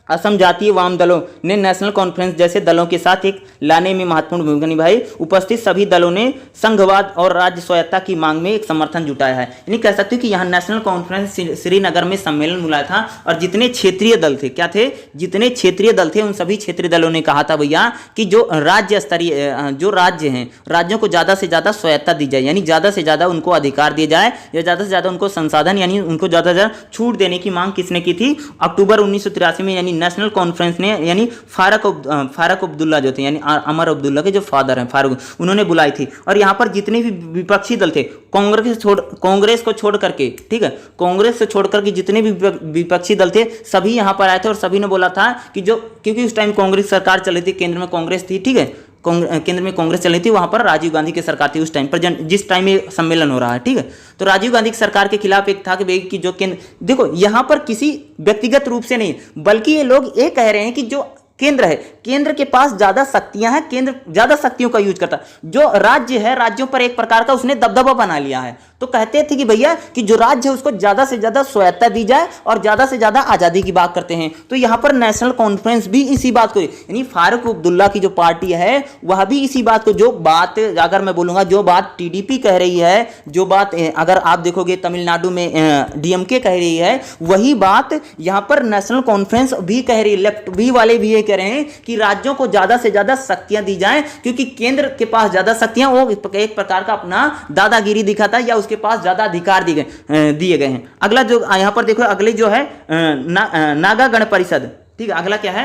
Speaker 1: Assam जातीय वाम दलों ने नेशनल कॉन्फ्रेंस जैसे दलों के साथ एक लाने में महत्वपूर्ण भूमिका निभाई। उपस्थित सभी दलों ने संघवाद और राज्य स्वायत्ता की मांग में एक समर्थन जुटाया है। यानी कह सकते हो कि यहाँ नेशनल कॉन्फ्रेंस श्रीनगर में सम्मेलन बुलाया था और जितने क्षेत्रीय दल थे, क्या थे, जितने क्षेत्रीय दल थे उन सभी क्षेत्रीय दलों ने कहा था भैया कि जो राज्य स्तरीय जो राज्य हैं, राज्यों को ज़्यादा से ज़्यादा स्वायत्ता दी जाए, यानी ज़्यादा से ज़्यादा उनको अधिकार दिए जाए या ज़्यादा से ज़्यादा उनको संसाधन यानी उनको ज़्यादा से ज़्यादा छूट देने की मांग किसने की थी? अक्टूबर 1983 में यानी नेशनल कॉन्फ्रेंस ने यानी फारूक अब्दुल्ला जो थे यानी अमर अब्दुल्ला के जो फादर हैं फारूक, उन्होंने बुलाई थी। और यहाँ पर जितने भी विपक्षी दल थे कांग्रेस को छोड़ करके, ठीक है, कांग्रेस से छोड़ करके जितने भी विपक्षी दल थे सभी यहाँ पर आए थे और सभी ने बोला था कि जो क्योंकि उस टाइम कांग्रेस सरकार चल रही थी, केंद्र में कांग्रेस थी, ठीक है, केंद्र में कांग्रेस चल रही थी, वहां पर राजीव गांधी की सरकार थी उस टाइम पर जिस टाइम ये सम्मेलन हो रहा है, ठीक है। तो राजीव गांधी की सरकार के खिलाफ एक था कि जो केंद्र, देखो यहां पर किसी व्यक्तिगत रूप से नहीं बल्कि ये लोग ये कह रहे हैं कि जो केंद्र है, केंद्र के पास ज्यादा शक्तियां हैं, केंद्र ज्यादा शक्तियों का यूज करता है। जो राज्य है, राज्यों पर एक प्रकार का उसने दबदबा बना लिया है। तो कहते थे कि भैया कि जो राज्य है उसको ज्यादा से ज्यादा स्वायत्तता दी जाए और ज्यादा से ज्यादा आजादी की बात करते हैं। तो यहां पर नेशनल कॉन्फ्रेंस भी इसी बात को, यानी फारूक अब्दुल्ला की जो पार्टी है वह भी इसी बात को, जो बात अगर मैं बोलूंगा, जो बात टीडीपी कह रही है, जो बात अगर आप देखोगे तमिलनाडु में डीएमके कह रही है, वही बात यहां पर नेशनल कॉन्फ्रेंस भी कह रही है। लेफ्ट भी वाले भी ये कह रहे हैं कि राज्यों को ज्यादा से ज्यादा शक्तियां दी जाएं, क्योंकि केंद्र के पास ज्यादा शक्तियां, वो एक प्रकार का अपना दादागिरी दिखाता है या उसके पास ज्यादा अधिकार दिए गए हैं। अगला जो यहां पर देखो, अगले जो है नागा गण परिषद, ठीक है। अगला क्या है,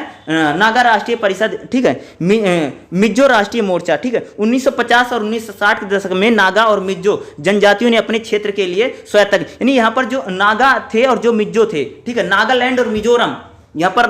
Speaker 1: नागा राष्ट्रीय परिषद, ठीक है। मिज्जो राष्ट्रीय मोर्चा, ठीक है। 1950 और 1960 के दशक में नागा और मिज्जो जनजातियों ने अपने क्षेत्र के लिए स्वायत्तता, यानी यहां पर जो नागा थे और जो मिज्जो थे, ठीक है, नागालैंड और मिजोरम, यहां पर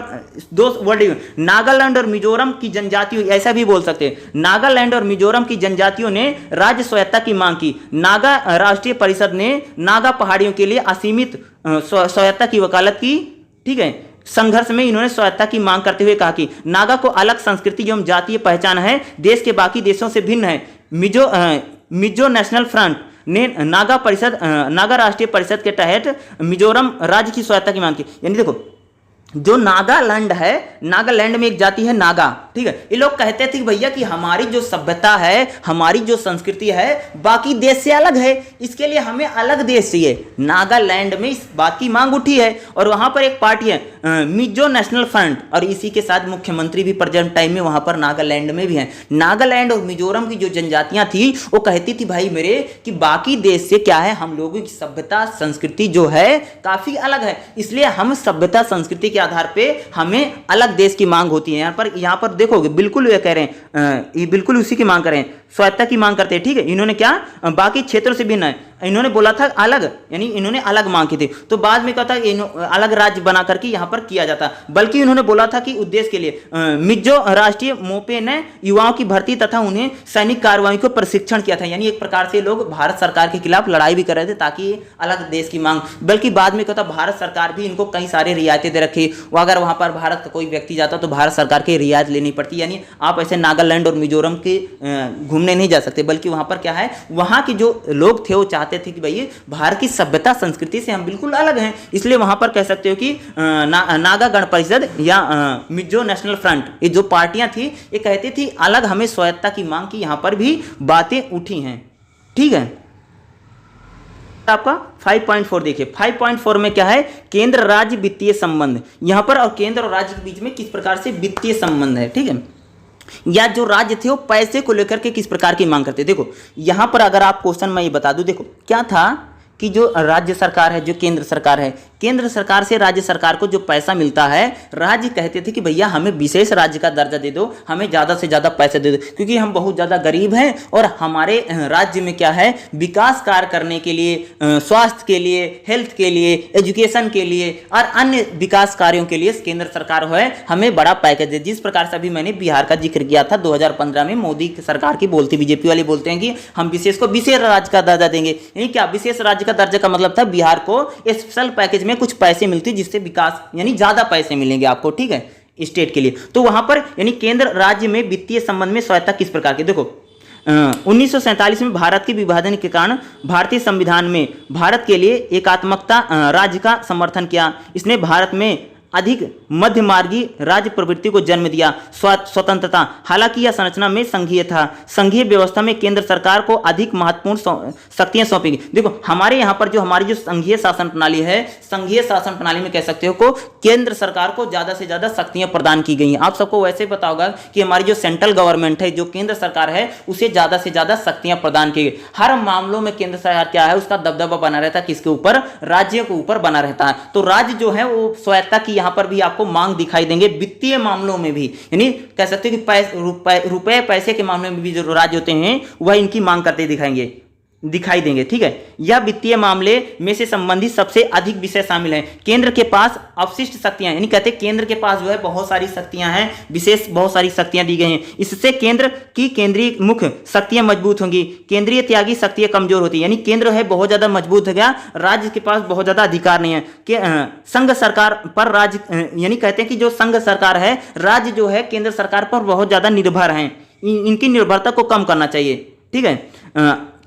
Speaker 1: दो वर्ड, नागालैंड और मिजोरम की जनजातियों, ऐसा भी बोल सकते हैं, नागालैंड और मिजोरम की जनजातियों ने राज्य स्वायत्तता की मांग की। नागा राष्ट्रीय परिषद ने नागा पहाड़ियों के लिए असीमित स्वायत्तता की वकालत की, ठीक है। संघर्ष में इन्होंने स्वायत्तता की मांग करते हुए कहा कि नागा को अलग संस्कृति एवं जातीय पहचान है, देश के बाकी देशों से भिन्न है। मिजो नेशनल फ्रंट ने नागा राष्ट्रीय परिषद के तहत मिजोरम राज्य की स्वायत्तता की मांग की। यानी देखो, जो नागालैंड है, नागालैंड में एक जाति है नागा, ठीक है। ये लोग कहते थे कि भैया कि हमारी जो सभ्यता है, हमारी जो संस्कृति है बाकी देश से अलग है, इसके लिए हमें अलग देश चाहिए। नागालैंड में इस बात की मांग उठी है और वहां पर एक पार्टी है मिजो नेशनल फ्रंट, और इसी के साथ मुख्यमंत्री भी प्रेजेंट टाइम में वहां पर नागालैंड में भी है। नागालैंड और मिजोरम की जो जनजातियां थी वो कहती थी भाई मेरे कि बाकी देश से क्या है, हम लोगों की सभ्यता संस्कृति जो है काफी अलग है, इसलिए हम सभ्यता संस्कृति के आधार पे हमें अलग देश की मांग होती है। यहां पर देखोगे बिल्कुल ये कह रहे हैं, ये बिल्कुल उसी की मांग कर रहे हैं, स्वायत्तता की मांग करते हैं, ठीक है। इन्होंने क्या बाकी क्षेत्रों से भिन्न है, इन्होंने बोला था अलग, यानी इन्होंने अलग मांग की थी। तो बाद में कहता है अलग राज्य बना करके यहां पर किया जाता, बल्कि उन्होंने बोला था कि उद्देश्य के लिए मिजो राष्ट्रीय मोपे ने युवाओं की भर्ती तथा उन्हें सैनिक कार्रवाई को प्रशिक्षण किया था। यानी एक प्रकार से लोग भारत सरकार के खिलाफ लड़ाई भी कर रहे थे ताकि अलग देश की मांग, बल्कि बाद में कहता भारत सरकार भी इनको कई सारे रियायतें दे रखी। वो अगर वहां पर भारत का कोई व्यक्ति जाता तो भारत सरकार की रियायत लेनी पड़ती, यानी आप ऐसे नागालैंड और मिजोरम के घूमने नहीं जा सकते, बल्कि वहां पर क्या है, वहां के जो लोग थे वो चाहते थे कि भाई भारत की सभ्यता संस्कृति से हम बिल्कुल अलग हैं, इसलिए वहां पर कह सकते हो कि नागा गण परिषद या मिजो नेशनल फ्रंट, ये जो पार्टियां थी ये कहती थी अलग हमें स्वायत्तता की मांग की, यहां पर भी बातें उठी हैं, ठीक है। आपका 5.4 देखिए, 5.4 में क्या है, केंद्र राज्य वित्तीय संबंध, यहां पर और केंद्र और राज्य के बीच में किस प्रकार से वित्तीय संबंध है, ठीक है। या जो राज्य थे वो पैसे को लेकर के किस प्रकार की मांग करते। देखो यहां पर अगर आप क्वेश्चन मैं ये बता दूं, देखो क्या था कि जो राज्य सरकार है, जो केंद्र सरकार है, केंद्र सरकार से राज्य सरकार को जो पैसा मिलता है, राज्य कहते थे कि भैया हमें विशेष राज्य का दर्जा दे दो, हमें ज़्यादा से ज़्यादा पैसे दे दो, क्योंकि हम बहुत ज़्यादा गरीब हैं और हमारे राज्य में क्या है, विकास कार्य करने के लिए, स्वास्थ्य के लिए, हेल्थ के लिए, एजुकेशन के लिए और अन्य विकास कार्यों के लिए केंद्र सरकार है हमें बड़ा पैकेज दे। जिस प्रकार से अभी मैंने बिहार का जिक्र किया था 2015 में, मोदी सरकार की बोलती, बीजेपी वाले बोलते हैं कि हम विशेष को विशेष राज्य का दर्जा देंगे। यानी क्या, विशेष राज्य का दर्जा का मतलब था बिहार को स्पेशल पैकेज में कुछ पैसे मिलते जिससे विकास, यानी ज्यादा पैसे मिलेंगे आपको, ठीक है, स्टेट के लिए। तो वहां पर यानी केंद्र राज्य में वित्तीय संबंध में स्वायत्तता किस प्रकार की, देखो 1947 में भारत के विभाजन के कारण भारतीय संविधान में भारत के लिए एकात्मकता राज्य का समर्थन किया। इसने भारत में अधिक मध्यमार्गी राज्य प्रवृत्ति को जन्म दिया, स्वतंत्रता। हालांकि यह संरचना में संघीय था, संघीय व्यवस्था में केंद्र सरकार को अधिक महत्वपूर्ण शक्तियां सौंपी गई। देखो हमारे यहाँ पर जो हमारी जो संघीय शासन प्रणाली है, संघीय शासन प्रणाली में कह सकते हो को केंद्र सरकार को ज्यादा से ज्यादा शक्तियां प्रदान की गई हैं। आप सबको वैसे पता होगा कि हमारी जो सेंट्रल गवर्नमेंट है, जो केंद्र सरकार है, उसे ज्यादा से ज्यादा शक्तियां प्रदान की गई। हर मामलों में केंद्र सरकार क्या है, उसका दबदबा बना रहता है, किसके ऊपर, राज्यों के ऊपर बना रहता है। तो राज्य जो है वो स्वायत्तता की यहां पर भी आपको मांग दिखाई देंगे, वित्तीय मामलों में भी, यानी कह सकते हो कि रुपए पैसे के मामले में भी जो राज्य होते हैं वह इनकी मांग करते दिखाएंगे। दिखाई देंगे। ठीक है, यह वित्तीय मामले में से संबंधित सबसे अधिक विषय शामिल हैं। केंद्र के पास अवशिष्ट शक्तियां, यानी कहते हैं केंद्र के पास जो है बहुत सारी शक्तियां हैं, विशेष बहुत सारी शक्तियां दी गई हैं। इससे केंद्र की केंद्रीय मुख्य शक्तियां मजबूत होंगी, केंद्रीय त्यागी शक्तियां कमजोर होती है। यानी केंद्र है बहुत ज्यादा मजबूत हो गया, राज्य के पास बहुत ज्यादा अधिकार नहीं है कि संघ सरकार पर राज्य, यानी कहते हैं कि जो संघ सरकार है, राज्य जो है केंद्र सरकार पर बहुत ज्यादा निर्भर हैं, इनकी निर्भरता को कम करना चाहिए। ठीक है,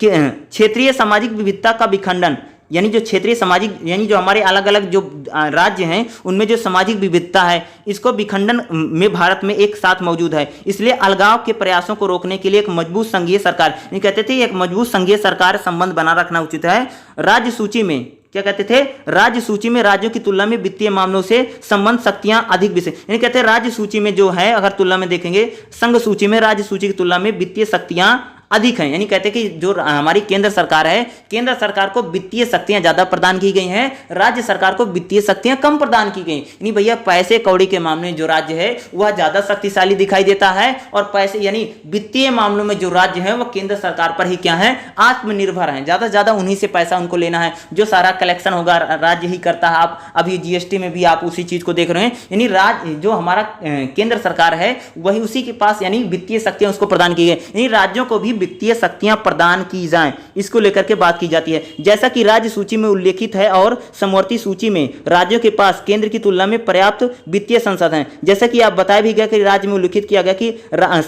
Speaker 1: क्षेत्रीय सामाजिक विविधता का विखंडन, यानी जो क्षेत्रीय सामाजिक, यानी जो हमारे अलग अलग जो राज्य हैं उनमें जो सामाजिक विविधता है, इसको विखंडन में भारत में एक साथ मौजूद है। इसलिए अलगाव के प्रयासों को रोकने के लिए एक मजबूत संघीय सरकार, ये कहते थे एक मजबूत संघीय सरकार संबंध बना रखना उचित है। राज्य सूची में क्या कहते थे, राज्य सूची में राज्यों की तुलना में वित्तीय मामलों से संबंध शक्तियां अधिक विशेष, यानी कहते हैं राज्य सूची में जो है, अगर तुलना में देखेंगे संघ सूची में राज्य सूची की तुलना में वित्तीय शक्तियां अधिक हैं। यानी कहते हैं कि जो हमारी केंद्र सरकार है, केंद्र सरकार को वित्तीय शक्तियां ज्यादा प्रदान की गई हैं, राज्य सरकार को वित्तीय शक्तियां कम प्रदान की गई। यानी भैया पैसे कौड़ी के मामले में जो राज्य है वह ज्यादा शक्तिशाली दिखाई देता है, और पैसे यानी वित्तीय मामलों में जो राज्य है वह केंद्र सरकार पर ही क्या है, आत्मनिर्भर है, ज्यादा से ज्यादा उन्हीं से पैसा उनको लेना है, जो सारा कलेक्शन होगा राज्य ही करता है। आप अभी जीएसटी में भी आप उसी चीज को देख रहे हैं, यानी राज्य जो हमारा केंद्र सरकार है वही उसी के पास यानी वित्तीय शक्तियां उसको प्रदान की गई, यानी राज्यों को भी वित्तीय शक्तियां प्रदान की जाएं, इसको लेकर के बात की जाती है। जैसा कि राज्य सूची में उल्लेखित है और समवर्ती सूची में राज्यों के पास केंद्र की तुलना में पर्याप्त वित्तीय संसाधन हैं। जैसा कि आप बताया भी गया कि राज्य में उल्लेखित किया गया कि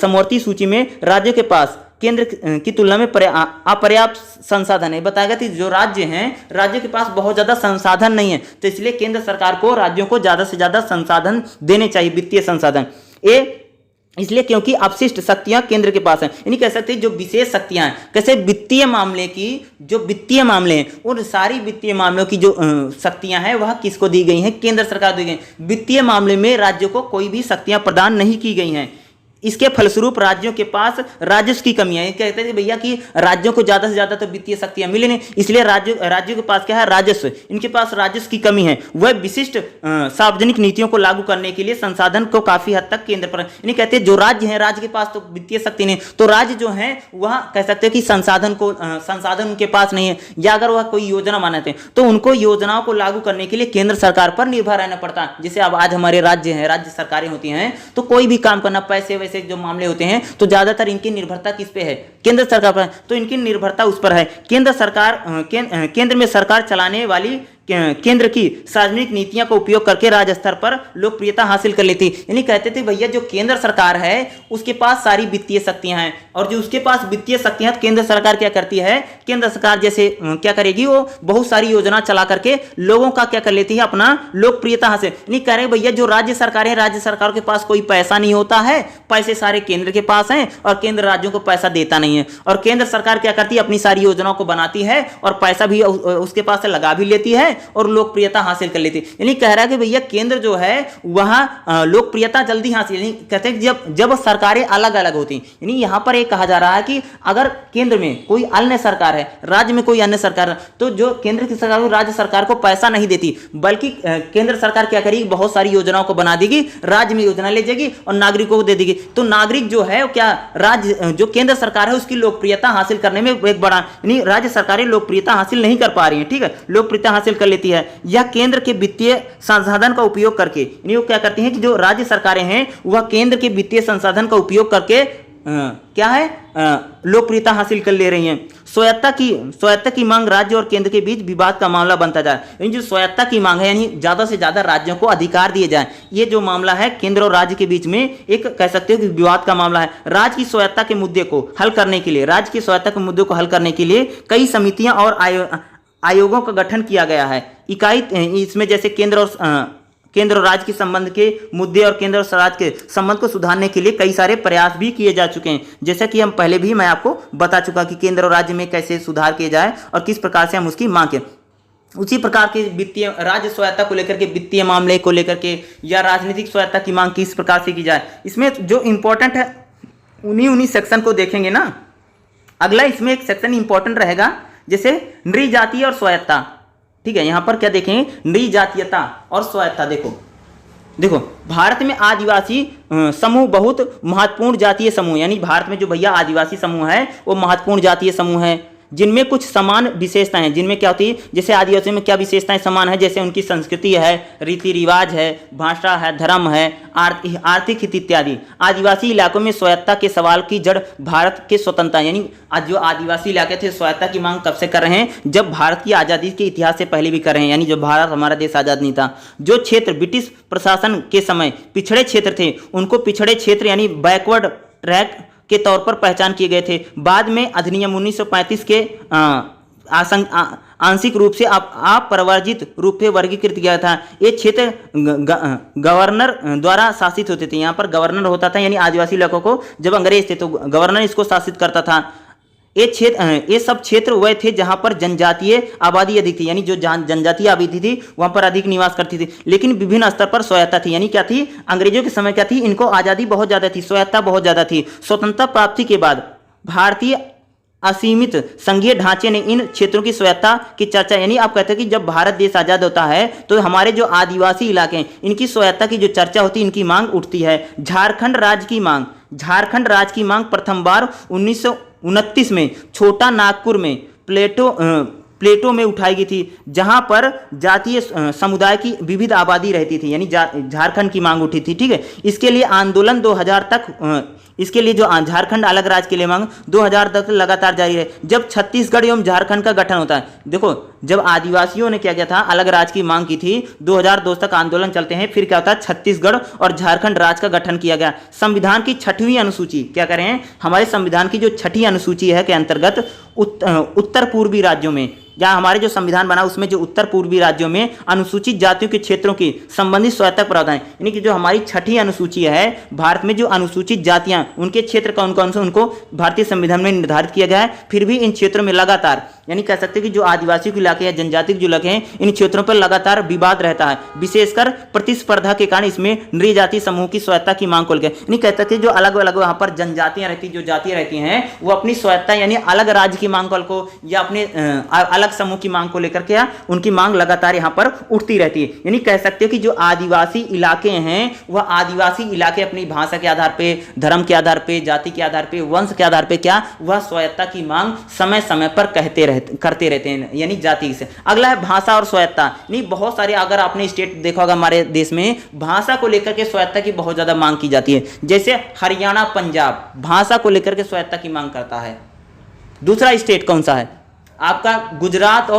Speaker 1: समवर्ती सूची में राज्यों के पास केंद्र की तुलना में अपर्याप्त संसाधन है। बताया गया कि जो राज्य हैं, राज्यों के पास बहुत ज्यादा संसाधन नहीं है, तो इसलिए केंद्र सरकार को राज्यों को ज्यादा से ज्यादा संसाधन देने चाहिए, वित्तीय संसाधन। इसलिए क्योंकि अपशिष्ट शक्तियां केंद्र के पास हैं, यानी कह सकते हैं जो विशेष शक्तियां हैं, कैसे वित्तीय मामले की जो वित्तीय मामले हैं उन सारी वित्तीय मामलों की जो शक्तियां हैं वह किसको दी गई हैं, केंद्र सरकार दी गई। वित्तीय मामले में राज्यों को कोई भी शक्तियां प्रदान नहीं की गई हैं। इसके फलस्वरूप राज्यों के पास राजस्व की कमी है। कहते हैं भैया कि राज्यों को ज्यादा से ज्यादा तो वित्तीय शक्तियां मिले नहीं, इसलिए राज्यों के पास क्या है, राजस्व, इनके पास राजस्व की कमी है। वह विशिष्ट सार्वजनिक नीतियों को लागू करने के लिए संसाधन को काफी हद तक केंद्र पर, यानी कहते हैं जो राज्य है, राज्य के पास तो वित्तीय शक्ति नहीं, तो राज्य जो है वह कह सकते हैं कि संसाधन उनके पास नहीं है, या अगर वह कोई योजना बनाते हैं तो उनको योजनाओं को लागू करने के लिए केंद्र सरकार पर निर्भर रहना पड़ता है। जैसे अब आज हमारे राज्य हैं, राज्य सरकारें होती हैं, तो कोई भी काम करना, पैसे से जो मामले होते हैं तो ज्यादातर इनकी निर्भरता किस पे है, केंद्र सरकार पर, तो इनकी निर्भरता उस पर है। केंद्र में सरकार चलाने वाली केंद्र की सार्वजनिक नीतियों का उपयोग करके राज्य स्तर पर लोकप्रियता हासिल कर लेती। यानी कहते थे भैया जो केंद्र सरकार है उसके पास सारी वित्तीय शक्तियां हैं, और जो उसके पास वित्तीय शक्तियां, केंद्र सरकार क्या करती है, केंद्र सरकार जैसे क्या करेगी, वो बहुत सारी योजना चला करके लोगों का क्या कर लेती है, अपना लोकप्रियता हासिल। नहीं कह रहे भैया जो राज्य सरकार है, राज्य सरकार के पास कोई पैसा नहीं होता है, पैसे सारे केंद्र के पास हैं और केंद्र राज्यों को पैसा देता नहीं है, और केंद्र सरकार क्या करती है, अपनी सारी योजनाओं को बनाती है और पैसा भी उसके पास से लगा भी लेती है और लोकप्रियता हासिल कर लेती है। यानी कह रहा है कि भैया केंद्र जो है वहां लोकप्रियता जल्दी हासिल, यानी कहते हैं जब सरकारें अलग अलग होती, यानी यहां पर एक कहा जा रहा है कि अगर केंद्र में कोई अन्य सरकार है, राज्य में कोई अन्य सरकार है, तो जो केंद्र की सरकार राज्य सरकार को पैसा नहीं देती, बल्कि केंद्र सरकार क्या करेगी, बहुत सारी योजनाओं को बना देगी, राज्य में योजना ले जाएगी और नागरिकों को दे देगी। तो नागरिक जो है क्या, राज्य जो केंद्र सरकार है उसकी लोकप्रियता हासिल करने में एक बड़ा, यानी राज्य सरकारें लोकप्रियता हासिल नहीं कर पा रही है, ठीक है, लोकप्रियता हासिल कर लेती है। यह केंद्र के वित्तीय संसाधन का उपयोग करके, यानी वो क्या करती हैं कि जो राज्य सरकारें हैं वह केंद्र के वित्तीय संसाधन का उपयोग करके क्या है, लोकप्रियता हासिल कर ले रही हैं। स्वायत्ता की मांग राज्य और केंद्र के बीच विवाद का मामला बनता जा रहा है। यानी जो स्वायत्ता की मांग है, यानी ज्यादा से ज्यादा राज्यों को अधिकार दिए जाए, ये जो मामला है केंद्र और राज्य के बीच में एक कह सकते हो कि विवाद का मामला है। राज्य की स्वायत्ता के मुद्दे को हल करने के लिए, राज्य की स्वायत्ता के मुद्दे को हल करने के लिए कई समितियां और आयोगों का गठन किया गया है। इकाई इसमें जैसे केंद्र और राज्य के संबंध के मुद्दे और केंद्र और राज्य के संबंध को सुधारने के लिए कई सारे प्रयास भी किए जा चुके हैं। जैसा कि हम पहले भी मैं आपको बता चुका कि केंद्र और राज्य में कैसे सुधार किए जाए और किस प्रकार से हम उसकी मांग करें। उसी प्रकार के वित्तीय राज्य स्वायत्ता को लेकर के, वित्तीय मामले को लेकर के या राजनीतिक स्वायत्ता की मांग किस प्रकार से की जाए, इसमें जो इंपॉर्टेंट है उन्हीं सेक्शन को देखेंगे ना। अगला इसमें एक सेक्शन इंपॉर्टेंट रहेगा, जैसे नृजातीय और स्वायत्ता, ठीक है। यहां पर क्या देखेंगे, नृजातीयता और स्वायत्ता। देखो भारत में आदिवासी समूह बहुत महत्वपूर्ण जातीय समूह, यानी भारत में जो भैया आदिवासी समूह है वो महत्वपूर्ण जातीय समूह है। जिनमें कुछ समान विशेषताएं हैं। जिनमें क्या होती है, जैसे आदिवासियों में क्या विशेषताएं समान है, जैसे उनकी संस्कृति है, रीति रिवाज है, भाषा है, धर्म है, आर्थिक हित इत्यादि। आदिवासी इलाकों में स्वायत्ता के सवाल की जड़ भारत के स्वतंत्रता, यानी आज जो आदिवासी इलाके थे स्वायत्ता की मांग कब से कर रहे हैं, जब भारत की आज़ादी के इतिहास से पहले भी कर रहे हैं, यानी जो भारत हमारा देश आज़ाद नहीं था। जो क्षेत्र ब्रिटिश प्रशासन के समय पिछड़े क्षेत्र थे, उनको पिछड़े क्षेत्र यानी बैकवर्ड ट्रैक के तौर पर पहचान किए गए थे। बाद में अधिनियम 1935 के आंशिक रूप से अप्रवर्जित रूप से वर्गीकृत किया था। ये क्षेत्र गवर्नर द्वारा शासित होते थे। यहाँ पर गवर्नर होता था, यानी आदिवासी इलाकों को जब अंग्रेज थे तो गवर्नर इसको शासित करता था। ये सब क्षेत्र वह थे जहां पर जनजातीय आबादी अधिक थी, यानी जो जनजातीय आबादी थी वहां पर अधिक निवास करती थी। लेकिन विभिन्न स्तर पर स्वायत्ता थी, यानी क्या थी, अंग्रेजों के समय क्या थी, इनको आज़ादी बहुत ज़्यादा थी, स्वायत्ता बहुत ज़्यादा थी। स्वतंत्रता प्राप्ति के बाद भारतीय असीमित संघीय ढांचे ने इन क्षेत्रों की स्वायत्ता की चर्चा, यानी आप कहते हैं कि जब भारत देश आज़ाद होता है तो हमारे जो आदिवासी इलाके हैं इनकी स्वायत्ता की जो चर्चा होती है, इनकी मांग उठती है। झारखंड राज्य की मांग, झारखंड राज्य की मांग प्रथम बार 1929 में छोटा नागपुर में प्लेटो में उठाई गई थी, जहां पर जातीय समुदाय की विविध आबादी रहती थी, यानी झारखंड की मांग उठी थी। ठीक है, इसके लिए आंदोलन 2000 तक, इसके लिए जो झारखंड अलग राज्य के लिए मांग 2000 तक लगातार जारी रहे। जब छत्तीसगढ़ एवं झारखंड का गठन होता है, देखो जब आदिवासियों ने क्या किया था, अलग राज्य की मांग की थी, 2002 तक आंदोलन चलते हैं, फिर क्या होता है, छत्तीसगढ़ और झारखंड राज्य का गठन किया गया। संविधान की 6वीं अनुसूची, क्या करें हैं, हमारे संविधान की जो 6ठी अनुसूची है के अंतर्गत उत्तर पूर्वी राज्यों में, या हमारे जो संविधान बना उसमें जो उत्तर पूर्वी राज्यों में अनुसूचित जातियों के क्षेत्रों की संबंधित स्वायत्ता प्रावधान, यानी कि जो हमारी 6ठी अनुसूची है, भारत में जो अनुसूचित जातियां उनके क्षेत्र कौन कौन से उनको भारतीय संविधान में निर्धारित किया गया है। फिर भी इन क्षेत्रों में लगातार, यानी कह सकते हैं कि जो आदिवासियों के इलाके या जनजाति के जो इलाके हैं, इन क्षेत्रों पर लगातार विवाद रहता है, विशेषकर प्रतिस्पर्धा के कारण इसमें नृ जाति समूह की स्वायत्ता की मांग को लेकर, यानी कह सकते हैं जो अलग अलग वहाँ पर जनजातियां रहती, जो जातियां रहती हैं, वो अपनी स्वायत्ता यानी अलग राज्य की मांग को या अपने अलग समूह की मांग को लेकर के उनकी मांग लगातार यहाँ पर उठती रहती है। यानी कह सकते हो कि जो आदिवासी इलाके हैं वह आदिवासी इलाके अपनी भाषा के आधार पे, धर्म के आधार पे, जाति के आधार पे, वंश के आधार पे क्या वह स्वायत्ता की मांग समय समय पर करते रहते हैं, यानी जाति से। अगला है भाषा और स्वायत्ता। नहीं, बहुत सारे अगर आपने स्टेट देखा होगा हमारे देश में भाषा को लेकर के स्वायत्ता की बहुत ज्यादा मांग की जाती है। जैसे हरियाणा, पंजाब भाषा को लेकर के स्वायत्ता की मांग करता है। दूसरा स्टेट कौन सा है आपका, गुजरात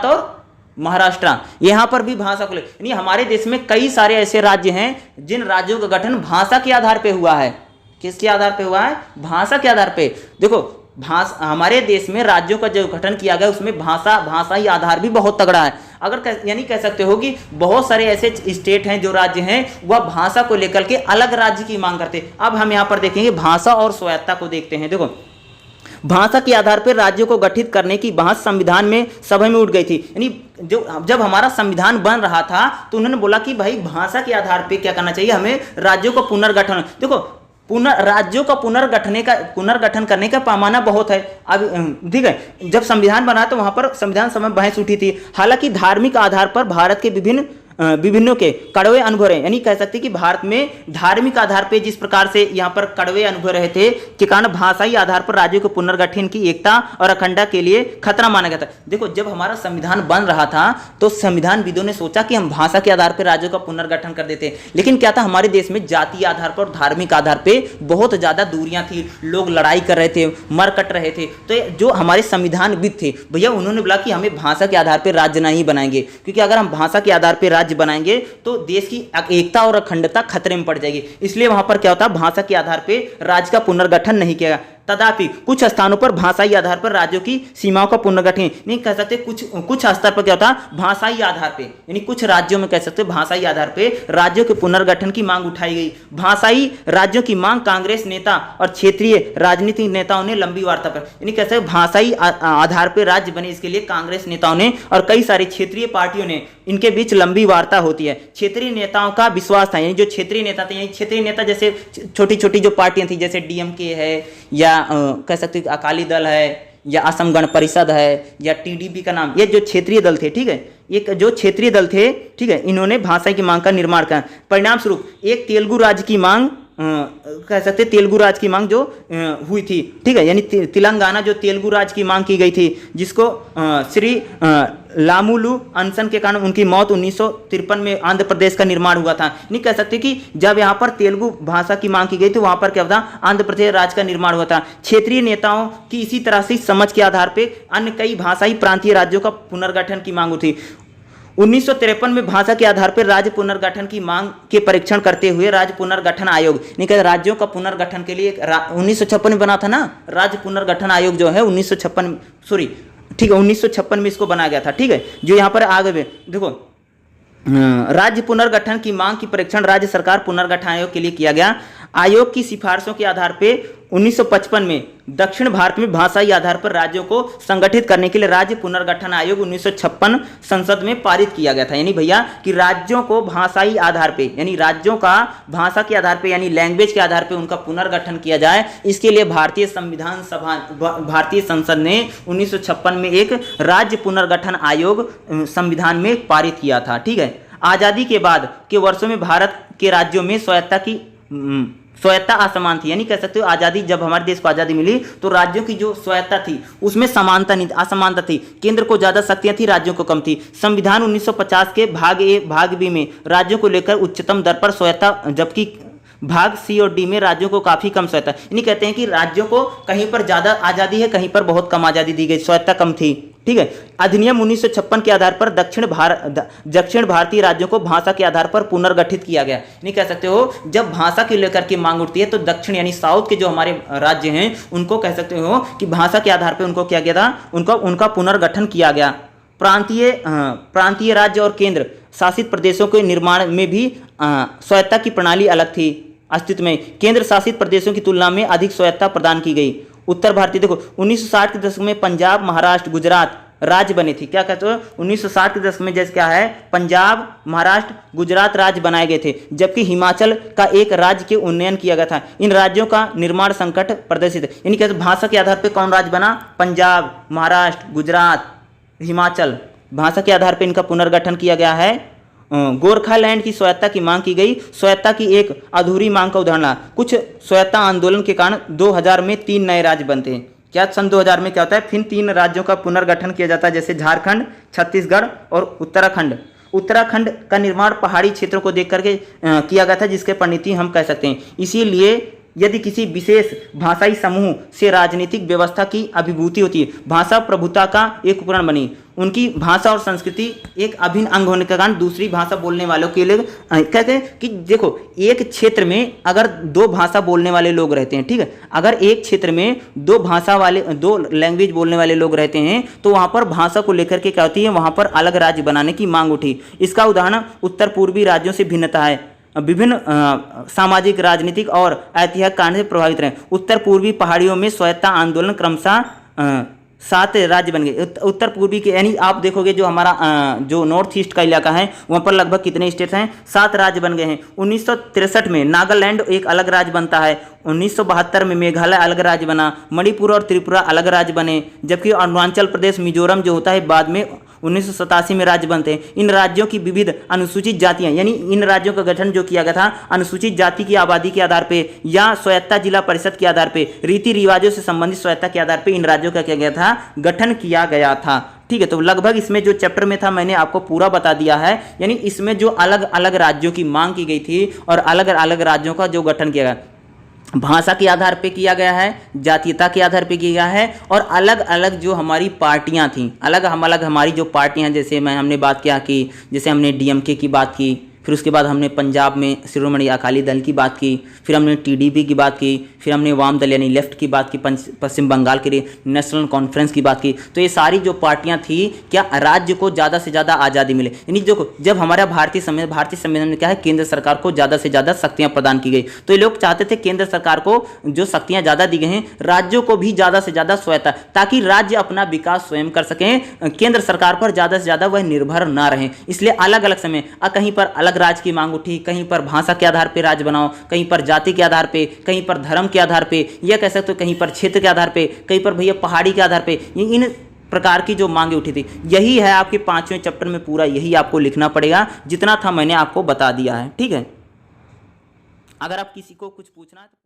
Speaker 1: और महाराष्ट्र, यहां पर भी भाषा को लेकर, यानी हमारे देश में कई सारे ऐसे राज्य हैं जिन राज्यों का गठन भाषा के आधार पे हुआ है। किसके आधार पे हुआ है, भाषा के आधार पे। देखो हमारे देश में राज्यों का जो गठन किया गया उसमें भाषाई आधार भी बहुत तगड़ा है। अगर यानी कह सकते हो कि बहुत सारे ऐसे स्टेट हैं, जो राज्य हैं, वह भाषा को लेकर के अलग राज्य की मांग करते हैं। अब हम यहाँ पर देखेंगे भाषा और स्वायत्ता को देखते हैं। देखो भाषा के आधार पर राज्यों को गठित करने की बहस संविधान में सभा में उठ गई थी। यानी जब हमारा संविधान बन रहा था तो उन्होंने बोला कि भाई भाषा के आधार पर क्या करना चाहिए, हमें राज्यों को पुनर्गठन। देखो राज्यों का पुनर्गठन करने का पैमाना बहुत है। अब ठीक है, जब संविधान बना तो वहां पर संविधान समय बहस उठी थी। हालांकि धार्मिक आधार पर भारत के विभिन्नों के कड़वे अनुभव रहे, यानी कह सकते हैं कि भारत में धार्मिक आधार पर जिस प्रकार से यहाँ पर कड़वे अनुभव रहे थे के कारण भाषाई आधार पर राज्यों के पुनर्गठन की एकता और अखंडता के लिए खतरा माना गया था। देखो जब हमारा संविधान बन रहा था तो संविधानविदों ने सोचा कि हम भाषा के आधार पर राज्यों का पुनर्गठन कर देते, लेकिन क्या था, हमारे देश में जातीय आधार पर और धार्मिक आधार पर बहुत ज्यादा दूरियां थी, लोग लड़ाई कर रहे थे, मर कट रहे थे। तो जो हमारे संविधानविद थे भैया, उन्होंने बोला कि हमें भाषा के आधार पर राज्य नहीं बनाएंगे, क्योंकि अगर हम भाषा के आधार पर बनाएंगे तो देश की एकता और अखंडता खतरे में पड़ जाएगी। इसलिए वहां पर क्या होता है, भाषा के आधार पर राज्य का पुनर्गठन नहीं किया। तथापि कुछ स्थानों पर भाषाई आधार पर राज्यों की सीमाओं का पुनर्गठन नहीं कह सकते। कुछ स्तर पर क्या होता है, भाषाई आधार पे, यानी कुछ राज्यों में कह सकते भाषाई आधार पे राज्यों के पुनर्गठन की मांग उठाई गई। भाषाई राज्यों की मांग कांग्रेस नेता और क्षेत्रीय राजनीतिक नेताओं ने लंबी वार्ता पर, यानी कह सकते भाषाई आधार पर राज्य बने, इसके लिए कांग्रेस नेताओं ने और कई सारी क्षेत्रीय पार्टियों ने इनके बीच लंबी वार्ता होती है। क्षेत्रीय नेताओं का विश्वास था, यानी जो क्षेत्रीय नेता थे, यानी क्षेत्रीय नेता जैसे छोटी छोटी जो पार्टियां थी, जैसे डीएमके है या कह सकते अकाली दल है या असम गण परिषद है या टीडीपी का नाम, ये जो क्षेत्रीय दल थे, ठीक है, एक जो क्षेत्रीय दल थे, ठीक है, इन्होंने भाषा की मांग का निर्माण किया। परिणाम स्वरूप एक तेलुगु राज्य की मांग कह सकते तेलुगु राज की मांग जो हुई थी, ठीक है, यानी तेलंगाना जो तेलुगु राज की मांग की गई थी, जिसको श्री लामुलू अनशन के कारण उनकी मौत 1953 में आंध्र प्रदेश का निर्माण हुआ था। नहीं कह सकते कि जब यहाँ पर तेलुगु भाषा की मांग की गई तो वहाँ पर क्या था, आंध्र प्रदेश राज्य का निर्माण हुआ था। क्षेत्रीय नेताओं की इसी तरह से समझ के आधार पर अन्य कई भाषाई प्रांतीय राज्यों का पुनर्गठन की मांग थी। 1953 में भाषा के आधार पर राज्य पुनर्गठन की मांग के परीक्षण करते हुए राज्य पुनर्गठन आयोग, नहीं कहते राज्यों का पुनर्गठन के लिए 1956 में बना था ना, राज्य पुनर्गठन आयोग जो है 1956, सॉरी ठीक है 1956 में इसको बनाया गया था, ठीक है। जो यहाँ पर आगे देखो राज्य पुनर्गठन की मांग की परीक्षण राज्य सरकार पुनर्गठन आयोग के लिए किया गया। आयोग की सिफारिशों के आधार पर 1955 में दक्षिण भारत में भाषाई आधार पर राज्यों को संगठित करने के लिए राज्य पुनर्गठन आयोग 1956 संसद में पारित किया गया था। यानी भैया कि राज्यों को भाषाई आधार पे, यानी राज्यों का भाषा के आधार पे, यानी लैंग्वेज के आधार पे उनका पुनर्गठन किया जाए, इसके लिए भारतीय संविधान सभा, भारतीय संसद ने 1956 में एक राज्य पुनर्गठन आयोग संविधान में पारित किया था, ठीक है। आज़ादी के बाद के वर्षों में भारत के राज्यों में स्वायत्ता असमान थी, यानी कह सकते हो आज़ादी, जब हमारे देश को आज़ादी मिली तो राज्यों की जो स्वायत्ता थी उसमें समानता नहीं, असमानता थी। केंद्र को ज़्यादा शक्तियां थी, राज्यों को कम थी। संविधान 1950 के भाग ए भाग बी में राज्यों को लेकर उच्चतम दर पर स्वायत्ता, जबकि भाग सी और डी में राज्यों को काफ़ी कम स्वायत्ता। यानी कहते हैं कि राज्यों को कहीं पर ज़्यादा आज़ादी है, कहीं पर बहुत कम आज़ादी दी गई, स्वायत्ता कम थी, ठीक है। अधिनियम 1956 के आधार पर दक्षिण भारतीय राज्यों को भाषा के आधार पर पुनर्गठित किया गया। नहीं कह सकते हो जब भाषा के लेकर के मांग उठती है तो दक्षिण यानी साउथ के जो हमारे राज्य हैं उनको कह सकते हो कि भाषा के आधार पर उनको क्या किया था, उनका पुनर्गठन किया गया। प्रांतीय राज्य और केंद्र शासित प्रदेशों के निर्माण में भी स्वायत्ता की प्रणाली अलग थी अस्तित्व में। केंद्र शासित प्रदेशों की तुलना में अधिक स्वायत्ता प्रदान की गई। उत्तर भारतीय देखो 1960 के दशक में पंजाब, महाराष्ट्र, गुजरात राज्य बने थे। क्या कहते हो 1960 के दशक में जैसे क्या है, पंजाब, महाराष्ट्र, गुजरात राज्य बनाए गए थे, जबकि हिमाचल का एक राज्य के उन्नयन किया गया था। इन राज्यों का निर्माण संकट प्रदर्शित है। यानी कहते भाषा के आधार पर कौन राज्य बना, पंजाब, महाराष्ट्र, गुजरात, हिमाचल, भाषा के आधार पर इनका पुनर्गठन किया गया है। गोरखालैंड की स्वायत्ता की मांग की गई। स्वायत्ता की एक अधूरी मांग का उदाहरण, कुछ स्वायत्ता आंदोलन के कारण 2000 में 3 नए राज्य बनते हैं। क्या सन 2000 में क्या होता है, फिर 3 राज्यों का पुनर्गठन किया जाता है, जैसे झारखंड, छत्तीसगढ़ और उत्तराखंड। उत्तराखंड का निर्माण पहाड़ी क्षेत्रों को देख करके किया गया था, जिसके परिणति हम कह सकते हैं। इसीलिए यदि किसी विशेष भाषाई समूह से राजनीतिक व्यवस्था की अभिभूति होती है, भाषा प्रभुता का एक उपकरण बनी। उनकी भाषा और संस्कृति एक अभिन्न अंग होने के कारण दूसरी भाषा बोलने वालों के लिए कहते हैं कि देखो एक क्षेत्र में अगर 2 भाषा बोलने वाले लोग रहते हैं, ठीक है, अगर एक क्षेत्र में 2 लैंग्वेज बोलने वाले लोग रहते हैं तो वहाँ पर भाषा को लेकर के क्या होती है, वहाँ पर अलग राज्य बनाने की मांग उठी। इसका उदाहरण उत्तर पूर्वी राज्यों से भिन्नता है। विभिन्न सामाजिक, राजनीतिक और ऐतिहासिक कारण से प्रभावित रहे। उत्तर पूर्वी पहाड़ियों में स्वायत्ता आंदोलन क्रमशः 7 राज्य बन गए। उत्तर पूर्वी के यानी आप देखोगे जो हमारा जो नॉर्थ ईस्ट का इलाका है वहाँ पर लगभग कितने स्टेट्स हैं, 7 राज्य बन गए हैं। 1963 में नागालैंड एक अलग राज्य बनता है। 1972 में मेघालय अलग राज्य बना। मणिपुर और त्रिपुरा अलग राज्य बने, जबकि अरुणाचल प्रदेश, मिजोरम जो होता है बाद में 1987 में राज्य बनते हैं। इन राज्यों की विविध अनुसूचित जातियां, यानी इन राज्यों का गठन जो किया गया था अनुसूचित जाति की आबादी के आधार पे या स्वायत्ता जिला परिषद के आधार पे, रीति रिवाजों से संबंधित स्वायत्ता के आधार पे इन राज्यों का क्या गया था, गठन किया गया था। ठीक है, तो लगभग इसमें जो चैप्टर में था मैंने आपको पूरा बता दिया है। यानी इसमें जो अलग अलग राज्यों की मांग की गई थी और अलग अलग राज्यों का जो गठन किया गया, भाषा के आधार पे किया गया है, जातीयता के आधार पे किया गया है, और अलग अलग जो हमारी पार्टियां थीं, अलग हमारी जो पार्टियां, जैसे हमने बात किया कि जैसे हमने डीएमके की बात की, फिर उसके बाद हमने पंजाब में शिरोमणि अकाली दल की बात की, फिर हमने टीडीपी की बात की, फिर हमने वाम दल यानी लेफ्ट की बात की, पश्चिम बंगाल के लिए नेशनल कॉन्फ्रेंस की बात की। तो ये सारी जो पार्टियां थी, क्या राज्य को ज़्यादा से ज़्यादा आज़ादी मिले। यानी जो जब हमारा भारतीय संविधान में क्या है, केंद्र सरकार को ज़्यादा से ज़्यादा शक्तियाँ प्रदान की गई, तो ये लोग चाहते थे केंद्र सरकार को जो शक्तियाँ ज़्यादा दी गई हैं, राज्यों को भी ज़्यादा से ज़्यादा स्वायत्ता, ताकि राज्य अपना विकास स्वयं कर सकें, केंद्र सरकार पर ज़्यादा से ज़्यादा वह निर्भर ना रहें। इसलिए अलग अलग समय कहीं पर अलग राज्य की मांग उठी, कहीं पर भाषा के आधार पर राज्य बनाओ, कहीं पर जाति के आधार पर, कहीं पर धर्म के आधार पे, या कह सकते हो कहीं पर क्षेत्र के आधार पे, कहीं पर भैया पहाड़ी के आधार पे, इन प्रकार की जो मांगे उठी थी। यही है आपके 5वें चैप्टर में, पूरा यही आपको लिखना पड़ेगा, जितना था मैंने आपको बता दिया है। ठीक है, अगर आप किसी को कुछ पूछना है तो